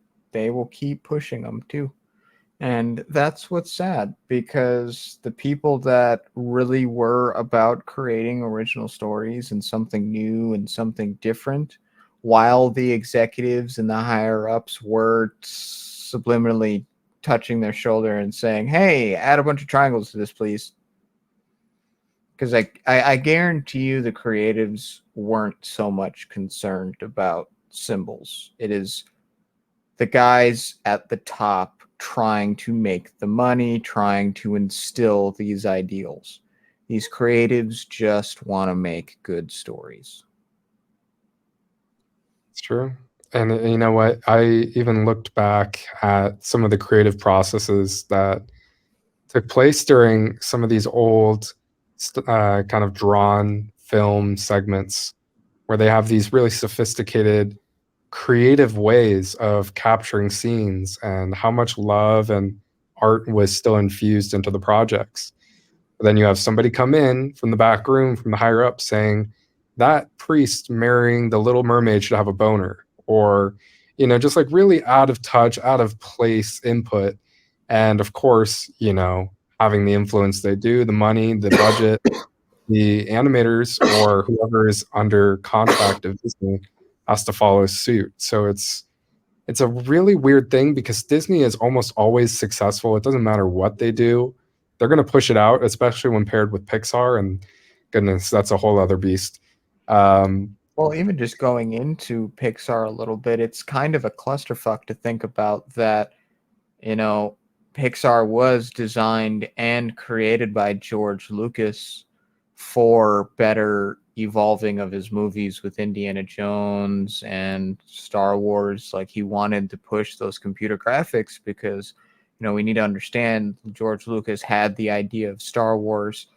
will keep pushing them too. And that's what's sad, because the people that really were about creating original stories and something new and something different, while the executives and the higher ups were subliminally touching their shoulder and saying, hey, add a bunch of triangles to this, please. Because I guarantee you the creatives weren't so much concerned about symbols. It is the guys at the top trying to make the money, trying to instill these ideals. These creatives just want to make good stories. It's true. And you know what? I even looked back at some of the creative processes that took place during some of these old kind of drawn film segments where they have these really sophisticated creative ways of capturing scenes and how much love and art was still infused into the projects. But then you have somebody come in from the back room, from the higher up, saying that priest marrying the Little Mermaid should have a boner, or just like really out of touch, out of place input. And of course, having the influence they do, the money, the budget, the animators or whoever is under contract of Disney has to follow suit. So it's a really weird thing because Disney is almost always successful. It doesn't matter what they do. They're going to push it out, especially when paired with Pixar. And goodness, that's a whole other beast. Well, even just going into Pixar a little bit, it's kind of a clusterfuck to think about that, Pixar was designed and created by George Lucas for better evolving of his movies with Indiana Jones and Star Wars. Like, he wanted to push those computer graphics because, we need to understand George Lucas had the idea of Star Wars,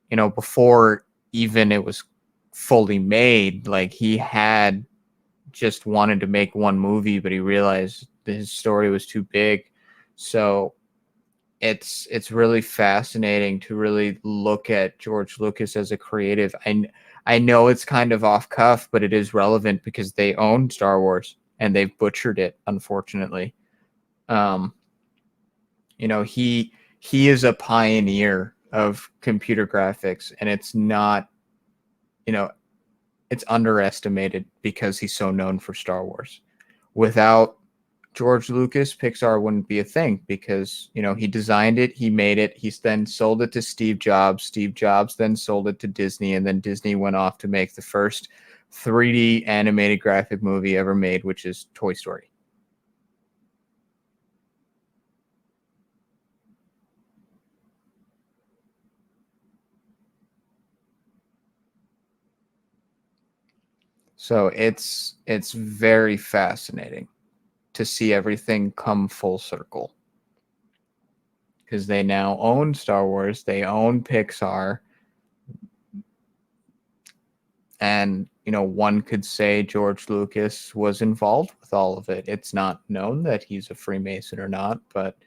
before even it was fully made. Like, he had just wanted to make one movie, but he realized his story was too big. So it's really fascinating to really look at George Lucas as a creative. I know it's kind of off cuff, but it is relevant because they own Star Wars and they've butchered it, unfortunately. He is a pioneer of computer graphics, and it's not, it's underestimated because he's so known for Star Wars. Without George Lucas, Pixar wouldn't be a thing because, he designed it, he made it, he then sold it to Steve Jobs. Steve Jobs then sold it to Disney, and then Disney went off to make the first 3D animated graphic movie ever made, which is Toy Story. So it's very fascinating to see everything come full circle, because they now own Star Wars, they own Pixar, and one could say George Lucas was involved with all of it. It's not known that he's a Freemason or not, but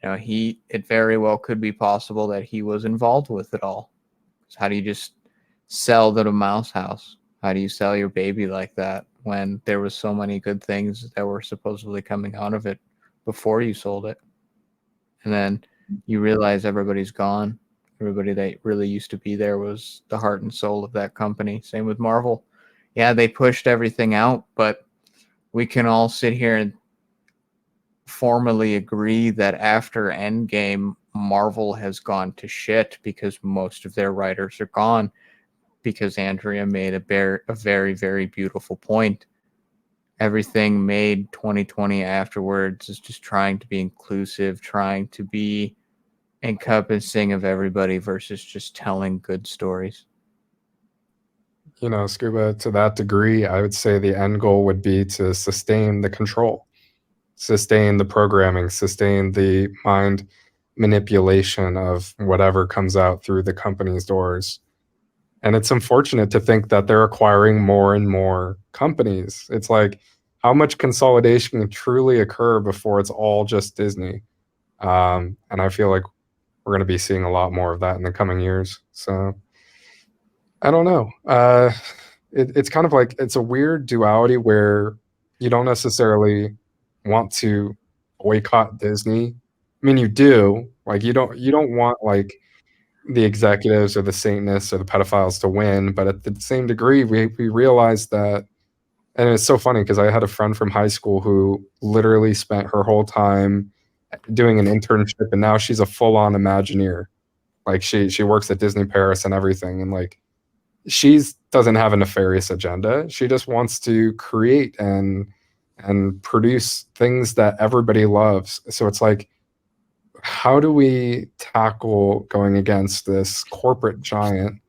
it very well could be possible that he was involved with it all. So how do you just sell the mouse house? How do you sell your baby like that when there was so many good things that were supposedly coming out of it before you sold it? And then you realize everybody's gone. Everybody that really used to be there was the heart and soul of that company. Same with Marvel. Yeah, they pushed everything out, but we can all sit here and formally agree that after Endgame, Marvel has gone to shit because most of their writers are gone. Because Andrea made a very, very beautiful point. Everything made 2020 afterwards is just trying to be inclusive, trying to be encompassing of everybody versus just telling good stories. Scuba, to that degree, I would say the end goal would be to sustain the control, sustain the programming, sustain the mind manipulation of whatever comes out through the company's doors. And it's unfortunate to think that they're acquiring more and more companies. It's like, how much consolidation can truly occur before it's all just Disney? And I feel like we're going to be seeing a lot more of that in the coming years. So I don't know. It's kind of like, it's a weird duality where you don't necessarily want to boycott Disney. I mean, you do. Like, you don't want like the executives or the Satanists or the pedophiles to win, but at the same degree, we realized that, and it's so funny because I had a friend from high school who literally spent her whole time doing an internship, and now she's a full-on Imagineer. Like, she works at Disney Paris and everything, and like, she doesn't have a nefarious agenda. She just wants to create and produce things that everybody loves. So it's like, how do we tackle going against this corporate giant?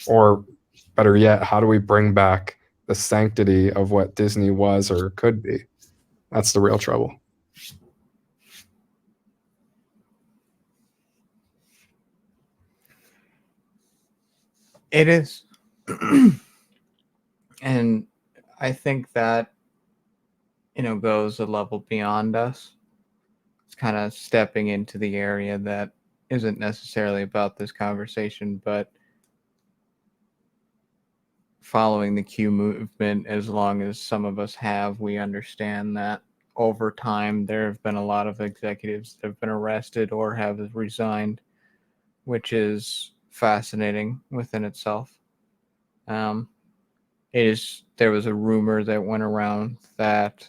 Or better yet, how do we bring back the sanctity of what Disney was or could be? That's the real trouble. It is. And I think that, goes a level beyond us. It's kind of stepping into the area that isn't necessarily about this conversation, but following the Q movement, as long as some of us have, we understand that over time there have been a lot of executives that have been arrested or have resigned, which is fascinating within itself. There was a rumor that went around that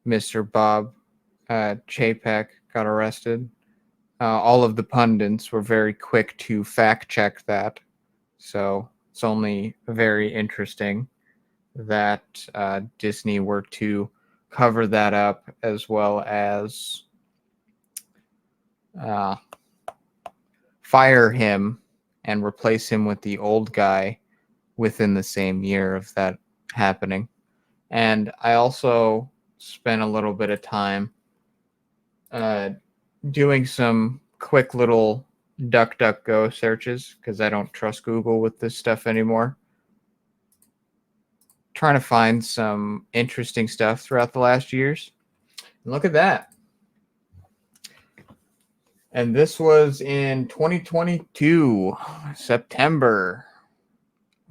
Mr. Bob Chapek got arrested. All of the pundits were very quick to fact check that, so it's only very interesting that Disney were to cover that up, as well as fire him and replace him with the old guy within the same year of that happening. And I also spent a little bit of time doing some quick little DuckDuckGo searches, because I don't trust Google with this stuff anymore. Trying to find some interesting stuff throughout the last years. And look at that. And this was in 2022, September.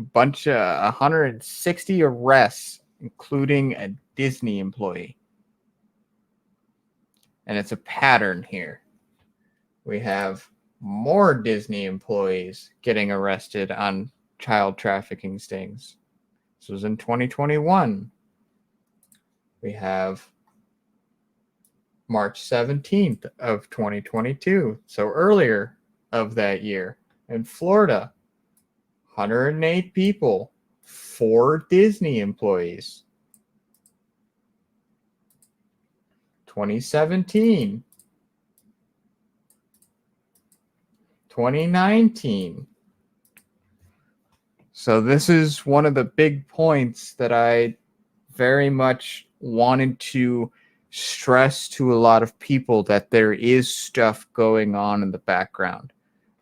A bunch of 160 arrests, including a Disney employee. And it's a pattern here. We have more Disney employees getting arrested on child trafficking stings. This was in 2021. We have March 17th of 2022, so earlier of that year, in Florida, 108 people, 4 Disney employees. 2017, 2019. So this is one of the big points that I very much wanted to stress to a lot of people, that there is stuff going on in the background.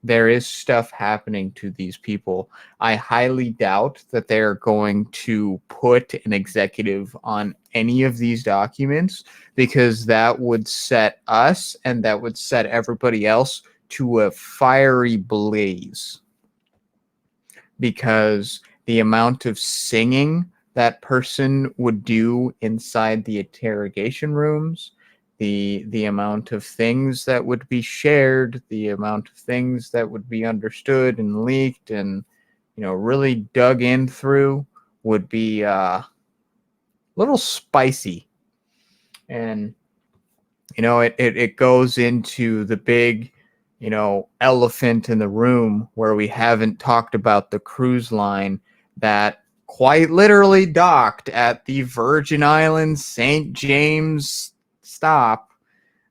There is stuff happening to these people. I highly doubt that they're going to put an executive on any of these documents, because that would set us and that would set everybody else to a fiery blaze. Because the amount of singing that person would do inside the interrogation rooms, the amount of things that would be shared, the amount of things that would be understood and leaked and, really dug in through, would be a little spicy. And, it goes into the big, elephant in the room, where we haven't talked about the cruise line that quite literally docked at the Virgin Islands St. James stop,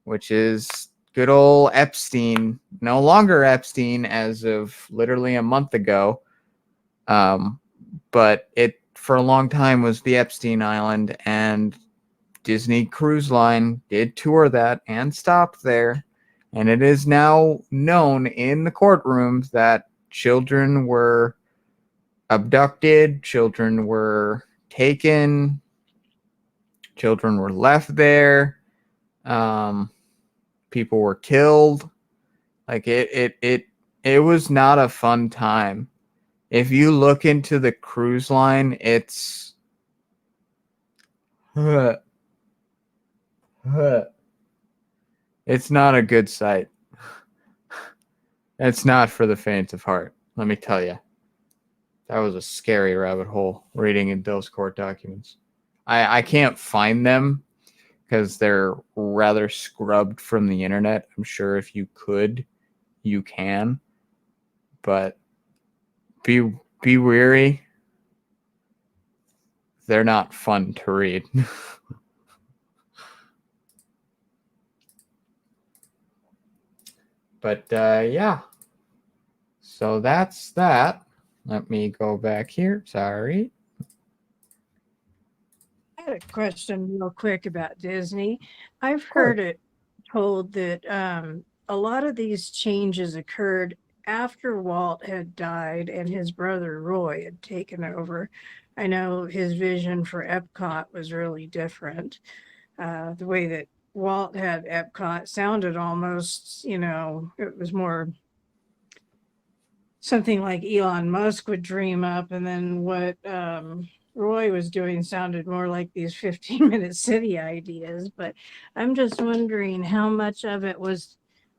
which is good old Epstein. No longer Epstein as of literally a month ago, but it for a long time was the Epstein Island, and Disney Cruise Line did tour that and stopped there. And it is now known in the courtrooms that children were abducted, children were taken, children were left there, people were killed. Like it was not a fun time. If you look into the cruise line, it's it's not a good sight. It's not for the faint of heart, let me tell you. That was a scary rabbit hole, reading in those court documents. I can't find them because they're rather scrubbed from the internet. I'm sure if you could, you can. But be wary. They're not fun to read. But yeah. So that's that. Let me go back here. Sorry. I had a question real quick about Disney. I've heard it told that a lot of these changes occurred after Walt had died and his brother Roy had taken over. I know his vision for Epcot was really different. The way that Walt had Epcot sounded almost, it was more something like Elon Musk would dream up, and then what Roy was doing sounded more like these 15-minute city ideas. But I'm just wondering how much of it was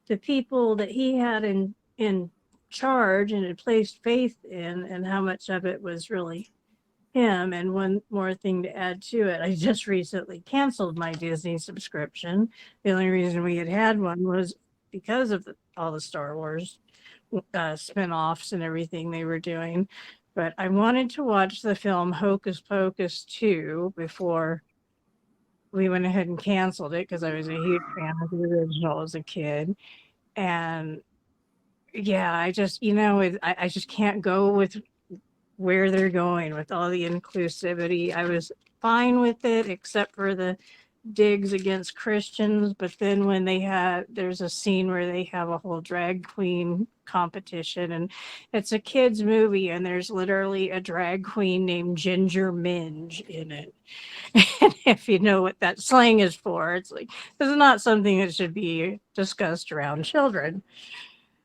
the people that he had in charge and had placed faith in, and how much of it was really him. And one more thing to add to it, I just recently canceled my Disney subscription. The only reason we had one was because of all the Star Wars spin-offs and everything they were doing. But I wanted to watch the film Hocus Pocus 2 before we went ahead and canceled it, because I was a huge fan of the original as a kid. And yeah, I just, I just can't go with where they're going with all the inclusivity. I was fine with it, except for the digs against Christians. But then when there's a scene where they have a whole drag queen competition, and it's a kid's movie, and there's literally a drag queen named Ginger Minge in it. And if you know what that slang is for, it's like, this is not something that should be discussed around children.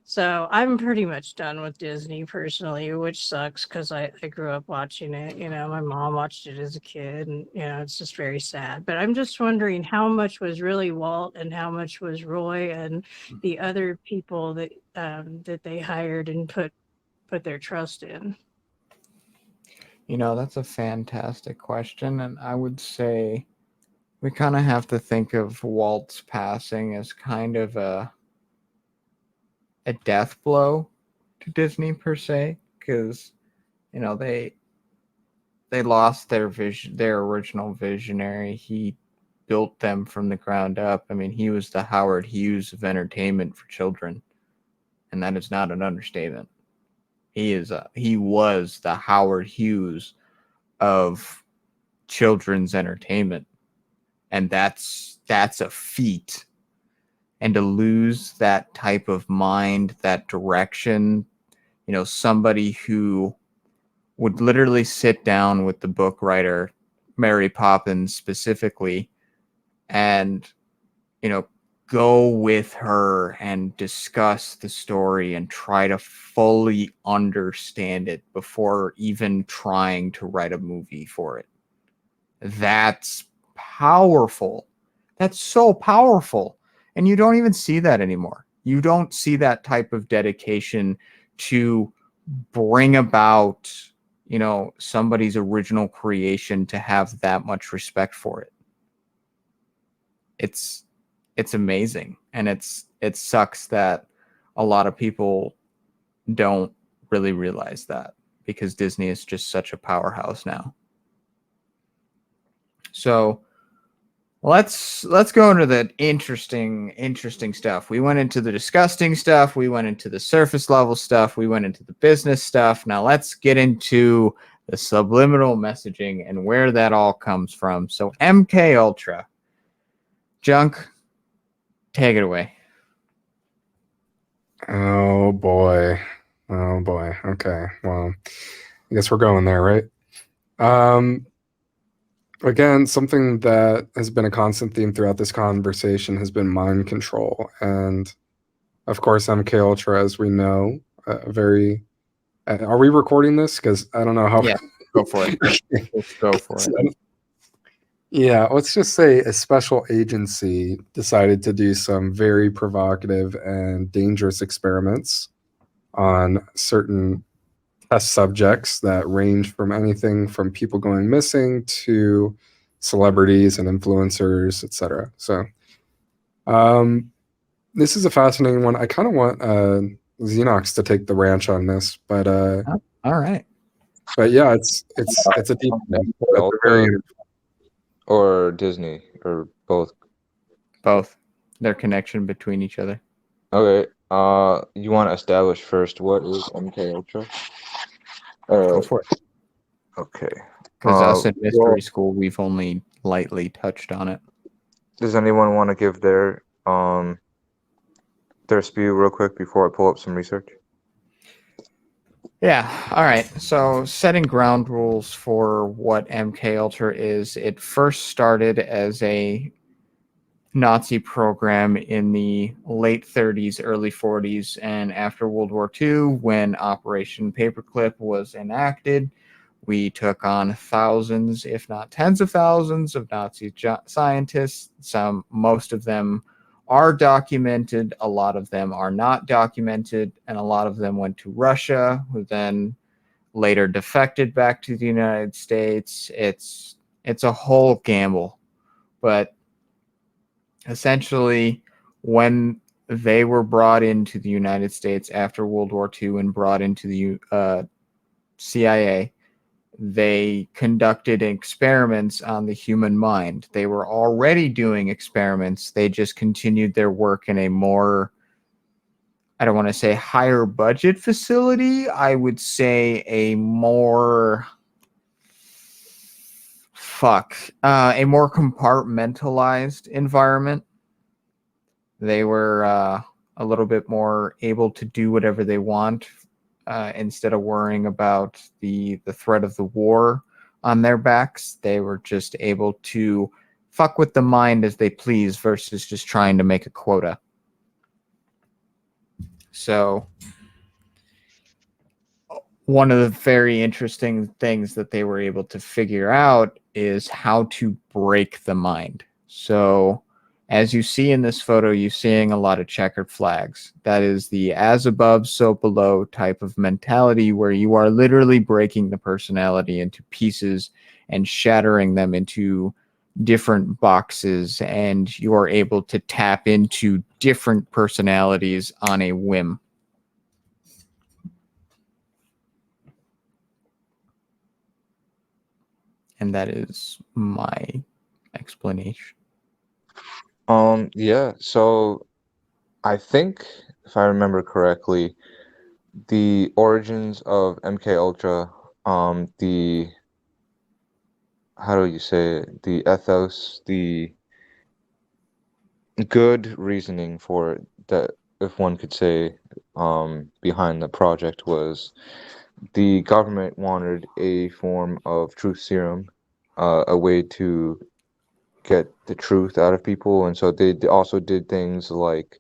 So I'm pretty much done with Disney personally, which sucks because I grew up watching it. My mom watched it as a kid, and it's just very sad. But I'm just wondering how much was really Walt and how much was Roy and the other people that that they hired and put their trust in. That's a fantastic question, and I would say we kind of have to think of Walt's passing as kind of a death blow to Disney per se, because they lost their vision, their original visionary. He built them from the ground up. I mean, he was the Howard Hughes of entertainment for children, and that is not an understatement. He was the Howard Hughes of children's entertainment, and that's a feat. And to lose that type of mind, that direction, somebody who would literally sit down with the book writer, Mary Poppins specifically, and, go with her and discuss the story and try to fully understand it before even trying to write a movie for it. That's powerful. That's so powerful. And you don't even see that anymore. You don't see that type of dedication to bring about, somebody's original creation, to have that much respect for it. It's amazing. And it sucks that a lot of people don't really realize that, because Disney is just such a powerhouse now. So let's go into the interesting stuff. We went into the disgusting stuff. We went into the surface level stuff. We went into the business stuff. Now let's get into the subliminal messaging and where that all comes from. So MK Ultra. Junk, take it away. Oh boy. Okay. Well, I guess we're going there, right? Again, something that has been a constant theme throughout this conversation has been mind control. And of course, MK Ultra, as we know, very... are we recording this? Because I don't know how... Yeah, go for it. Let's go for it. Yeah, let's just say a special agency decided to do some very provocative and dangerous experiments on certain test subjects that range from anything from people going missing to celebrities and influencers, etc. So this is a fascinating one. I kind of want Xenox to take the ranch on this, but all right. But yeah, it's a deep one. Or Disney, or both. Their connection between each other. Okay. You want to establish first what is MK Ultra? Go for it. Okay. Because us in mystery school, we've only lightly touched on it. Does anyone want to give their spew real quick before I pull up some research? Yeah. All right. So setting ground rules for what MK Ultra is. It first started as a Nazi program in the late 30s, early 40s, and after World War II, when Operation Paperclip was enacted, we took on thousands, if not tens of thousands, of Nazi scientists. Most of them are documented, a lot of them are not documented, and a lot of them went to Russia, who then later defected back to the United States. It's a whole gamble. But essentially, when they were brought into the United States after World War II and brought into the CIA, they conducted experiments on the human mind. They were already doing experiments. They just continued their work in a more, I don't want to say higher budget facility. I would say a more, a more compartmentalized environment. They were a little bit more able to do whatever they want instead of worrying about the threat of the war on their backs. They were just able to fuck with the mind as they please versus just trying to make a quota. So one of the very interesting things that they were able to figure out is how to break the mind. So as you see in this photo, you're seeing a lot of checkered flags. That is the as above, so below type of mentality where you are literally breaking the personality into pieces and shattering them into different boxes, and you are able to tap into different personalities on a whim. And that is my explanation. Yeah, so I think if I remember correctly, the origins of MK Ultra, the how do you say it? The ethos, the good reasoning for it, that if one could say, behind the project was the government wanted a form of truth serum, a way to get the truth out of people, and so they also did things like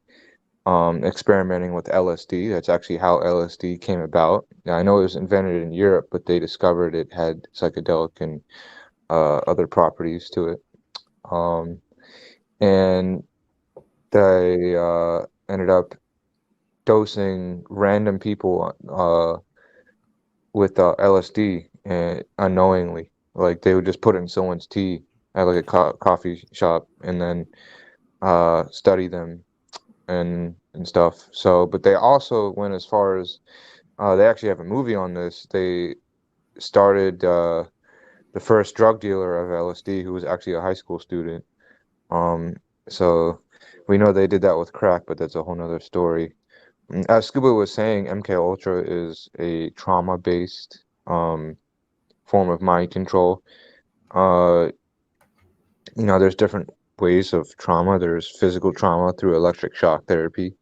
experimenting with LSD. That's actually how LSD came about. Now, I know it was invented in Europe, but they discovered it had psychedelic and other properties to it. And they ended up dosing random people with LSD unknowingly. Like they would just put it in someone's tea at like a coffee shop and then study them and stuff. So, but they also went as far as they actually have a movie on this. They started the first drug dealer of LSD, who was actually a high school student. So we know they did that with crack, but that's a whole nother story. As Scuba was saying, MK Ultra is a trauma-based form of mind control. There's different ways of trauma. There's physical trauma through electric shock therapy,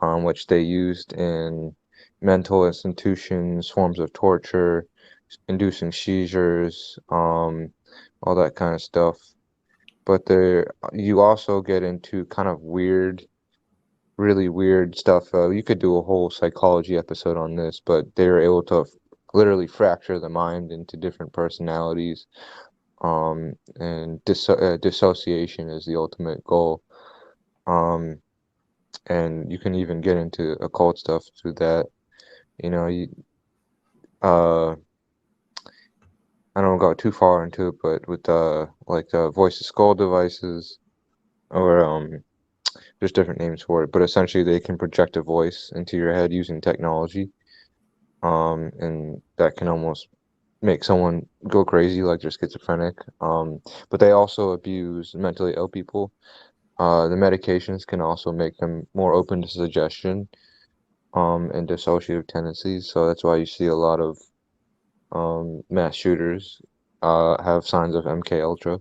which they used in mental institutions, forms of torture, inducing seizures, all that kind of stuff. But you also get into kind of weird, really weird stuff. You could do a whole psychology episode on this, but they're able to literally fracture the mind into different personalities. And dissociation is the ultimate goal. And you can even get into occult stuff through that. I don't go too far into it, but with like voice to skull devices, or there's different names for it, but essentially they can project a voice into your head using technology, and that can almost make someone go crazy, like they're schizophrenic. But they also abuse mentally ill people. The medications can also make them more open to suggestion, and dissociative tendencies. So that's why you see a lot of mass shooters have signs of MK Ultra,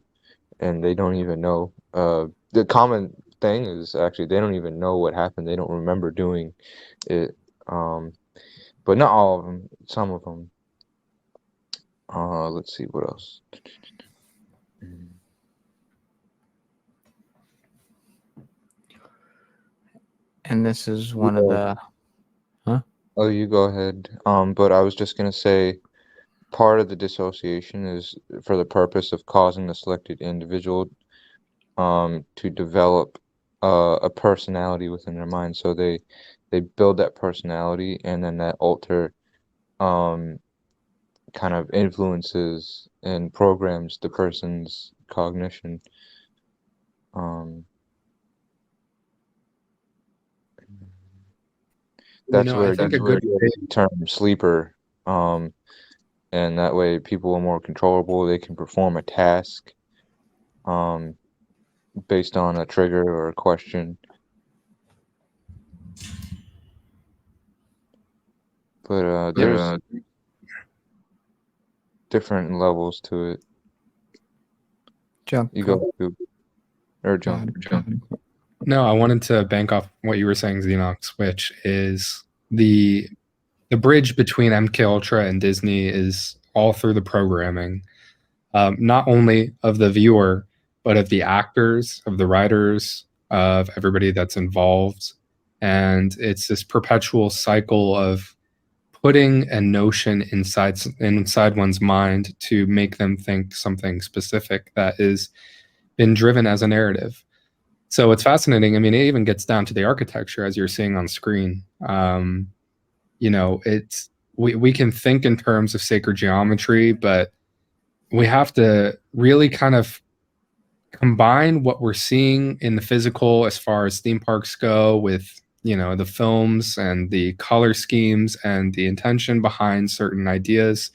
and they don't even know. The common thing is actually they don't even know what happened. They don't remember doing it. But not all of them. Some of them. Let's see what else. And this is one of the... Huh? Oh, you go ahead. But I was just gonna say, part of the dissociation is for the purpose of causing the selected individual to develop a personality within their mind. So they build that personality, and then that alter kind of influences and programs the person's cognition. That's I where think you a good get the term sleeper. And that way people are more controllable. They can perform a task based on a trigger or a question. But there's different levels to it. Junk. You go through or jump. No, I wanted to bank off what you were saying, Xenox, which is the bridge between MK Ultra and Disney is all through the programming, not only of the viewer, but of the actors, of the writers, of everybody that's involved. And it's this perpetual cycle of putting a notion inside one's mind to make them think something specific that is been driven as a narrative. So it's fascinating. I mean, it even gets down to the architecture as you're seeing on screen. It's we can think in terms of sacred geometry, but we have to really kind of combine what we're seeing in the physical as far as theme parks go with the films and the color schemes and the intention behind certain ideas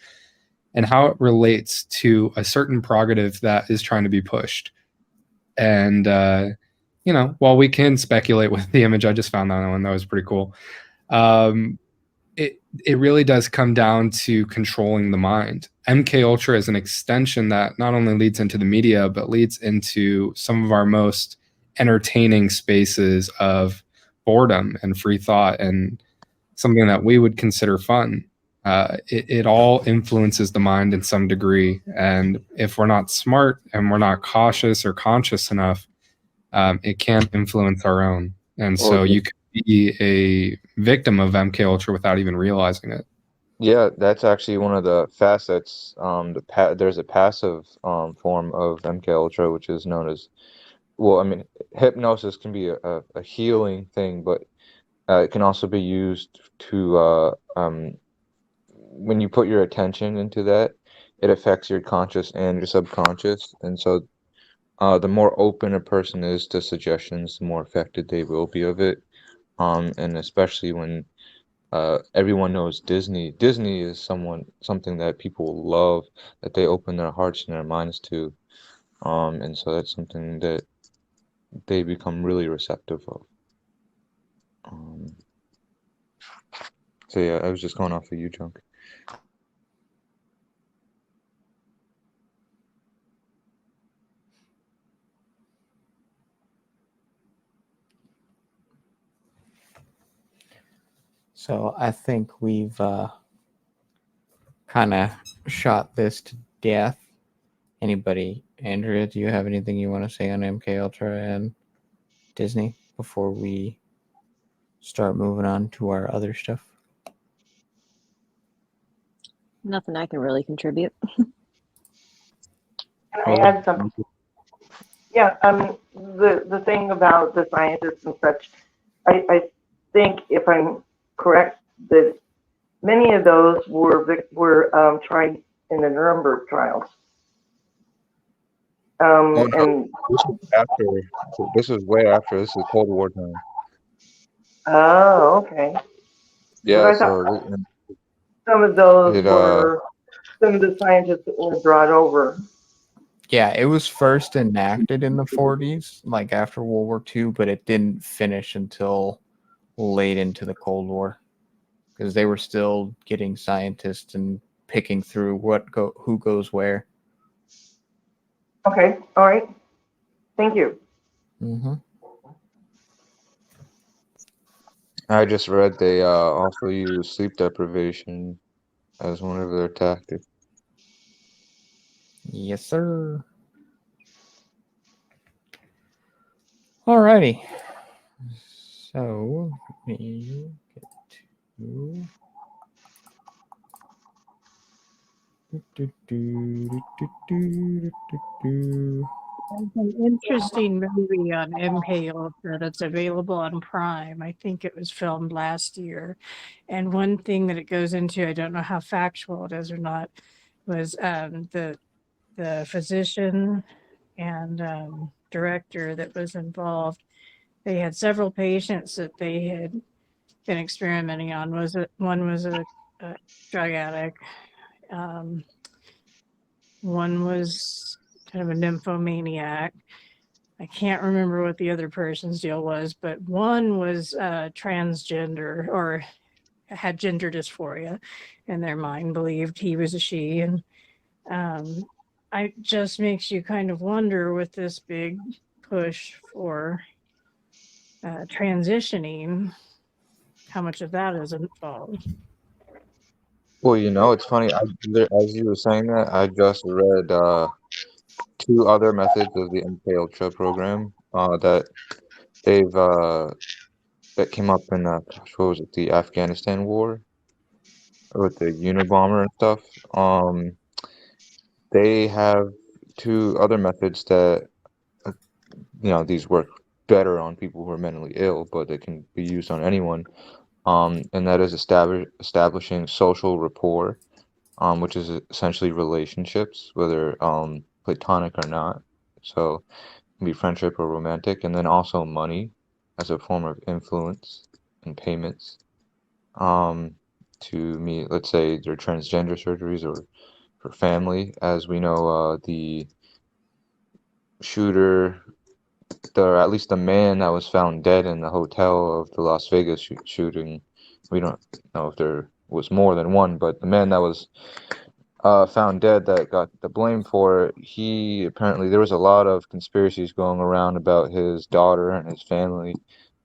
and how it relates to a certain prerogative that is trying to be pushed. And while we can speculate with the image, I just found that one that was pretty cool. It really does come down to controlling the mind. MK Ultra is an extension that not only leads into the media, but leads into some of our most entertaining spaces of boredom and free thought and something that we would consider fun. It all influences the mind in some degree. And if we're not smart and we're not cautious or conscious enough, it can influence our own. And so you could be a victim of MK Ultra without even realizing it. Yeah, that's actually one of the facets. There's a passive form of MK Ultra, which is known as, well, I mean, hypnosis can be a healing thing, but it can also be used to when you put your attention into that, it affects your conscious and your subconscious, and so the more open a person is to suggestions, the more affected they will be of it. And especially when everyone knows Disney. Disney is something that people love, that they open their hearts and their minds to. And so that's something that they become really receptive of. So yeah, I was just going off of you, Junk. So I think we've kind of shot this to death. Anybody, Andrea, do you have anything you want to say on MK Ultra and Disney before we start moving on to our other stuff? Nothing I can really contribute. Can I add something? Yeah, the thing about the scientists and such, I think, if I'm correct, that many of those were tried in the Nuremberg trials. And This was way after. This is Cold War time. oh, okay. Yeah, So some of those were some of the scientists that were brought over. Yeah, it was first enacted in the 40s, like after World War II, but it didn't finish until late into the Cold War because they were still getting scientists and picking through who goes where. Okay, all right. Thank you. Mm-hmm. I just read they also use sleep deprivation as one of their tactics. Yes, sir. Alrighty. So let me get to There's an interesting movie on MK Ultra that's available on Prime. I think it was filmed last year. And one thing that it goes into, I don't know how factual it is or not, was the physician and director that was involved. They had several patients that they had been experimenting on. One was a drug addict. One was kind of a nymphomaniac. I can't remember what the other person's deal was, but one was transgender or had gender dysphoria in their mind, believed he was a she. And it just makes you kind of wonder with this big push for transitioning, how much of that is involved. Well, it's funny. As you were saying that, I just read 2 other methods of the MK Ultra program that they've that came up in gosh, what was it, the Afghanistan war with the Unabomber and stuff. They have 2 other methods that these work better on people who are mentally ill, but they can be used on anyone. And that is establishing social rapport, which is essentially relationships, whether platonic or not. So it can be friendship or romantic, and then also money as a form of influence and payments to meet, let's say, their transgender surgeries or for family. As we know, the shooter, at least the man that was found dead in the hotel of the Las Vegas shooting, we don't know if there was more than one, but the man that was found dead that got the blame for it, he apparently, there was a lot of conspiracies going around about his daughter and his family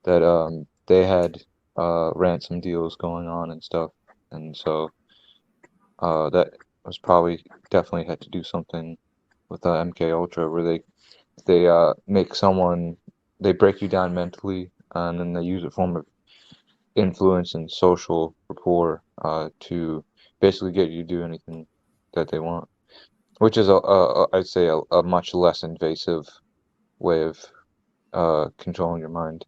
that they had ransom deals going on and stuff, and so that was probably definitely had to do something with MK Ultra, where they make someone, they break you down mentally, and then they use a form of influence and social rapport to basically get you to do anything that they want, which is I'd say a much less invasive way of controlling your mind.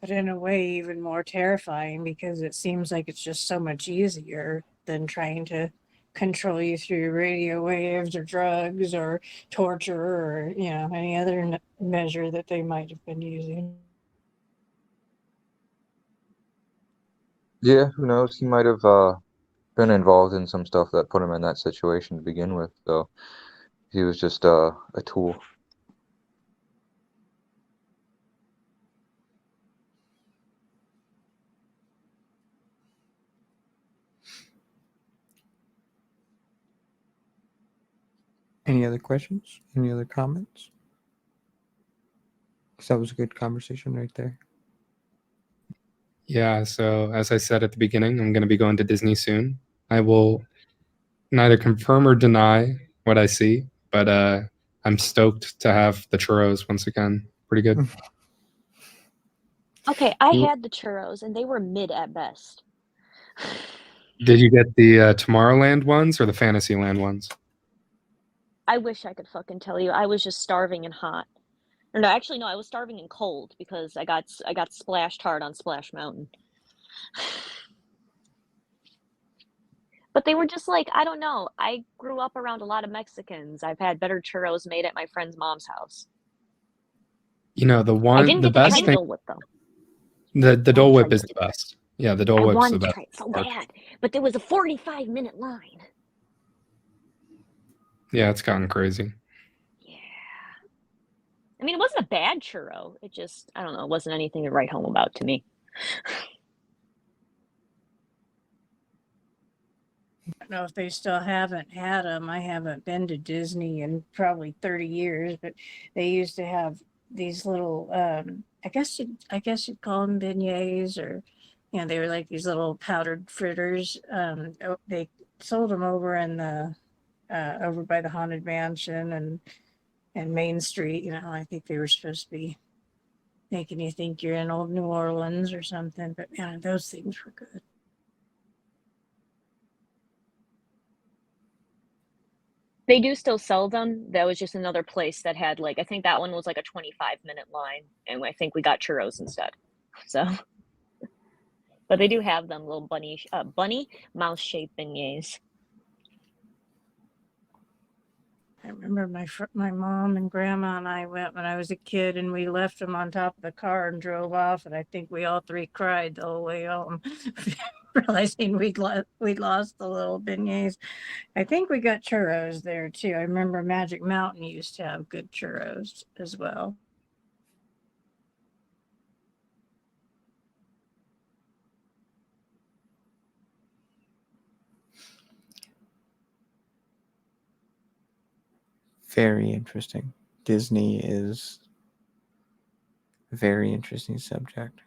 But in a way, even more terrifying, because it seems like it's just so much easier than trying to control you through radio waves or drugs or torture or any other measure that they might have been using. Yeah, who knows? He might have been involved in some stuff that put him in that situation to begin with, so he was just a tool. Any other questions? Any other comments? That was a good conversation right there. Yeah, so as I said at the beginning, I'm going to be going to Disney soon. I will neither confirm or deny what I see, but I'm stoked to have the churros once again. Pretty good. Okay, I had the churros and they were mid at best. Did you get the Tomorrowland ones or the Fantasyland ones? I wish I could fucking tell you. I was just starving and hot. Or no, actually, no, I was starving and cold because I got splashed hard on Splash Mountain. But they were just like, I don't know. I grew up around a lot of Mexicans. I've had better churros made at my friend's mom's house. The best thing, Dole Whip though. The Dole Whip is the best. Yeah, the Dole Whip's the best. I wanted to try it so bad, but there was a 45-minute line. Yeah, it's gotten crazy. Yeah. I mean, it wasn't a bad churro. It just, I don't know, it wasn't anything to write home about to me. I don't know if they still haven't had them. I haven't been to Disney in probably 30 years, but they used to have these little, I guess you'd call them beignets, or, they were like these little powdered fritters. They sold them over in the, over by the Haunted Mansion and Main Street. I think they were supposed to be making you think you're in old New Orleans or something, but those things were good. They do still sell them. That was just another place that had like, I think that one was like a 25-minute line, and I think we got churros instead. So, but they do have them little bunny mouse-shaped beignets. I remember my mom and grandma and I went when I was a kid, and we left them on top of the car and drove off. And I think we all three cried the whole way home, realizing we'd lost the little beignets. I think we got churros there too. I remember Magic Mountain used to have good churros as well. Very interesting. Disney is a very interesting subject.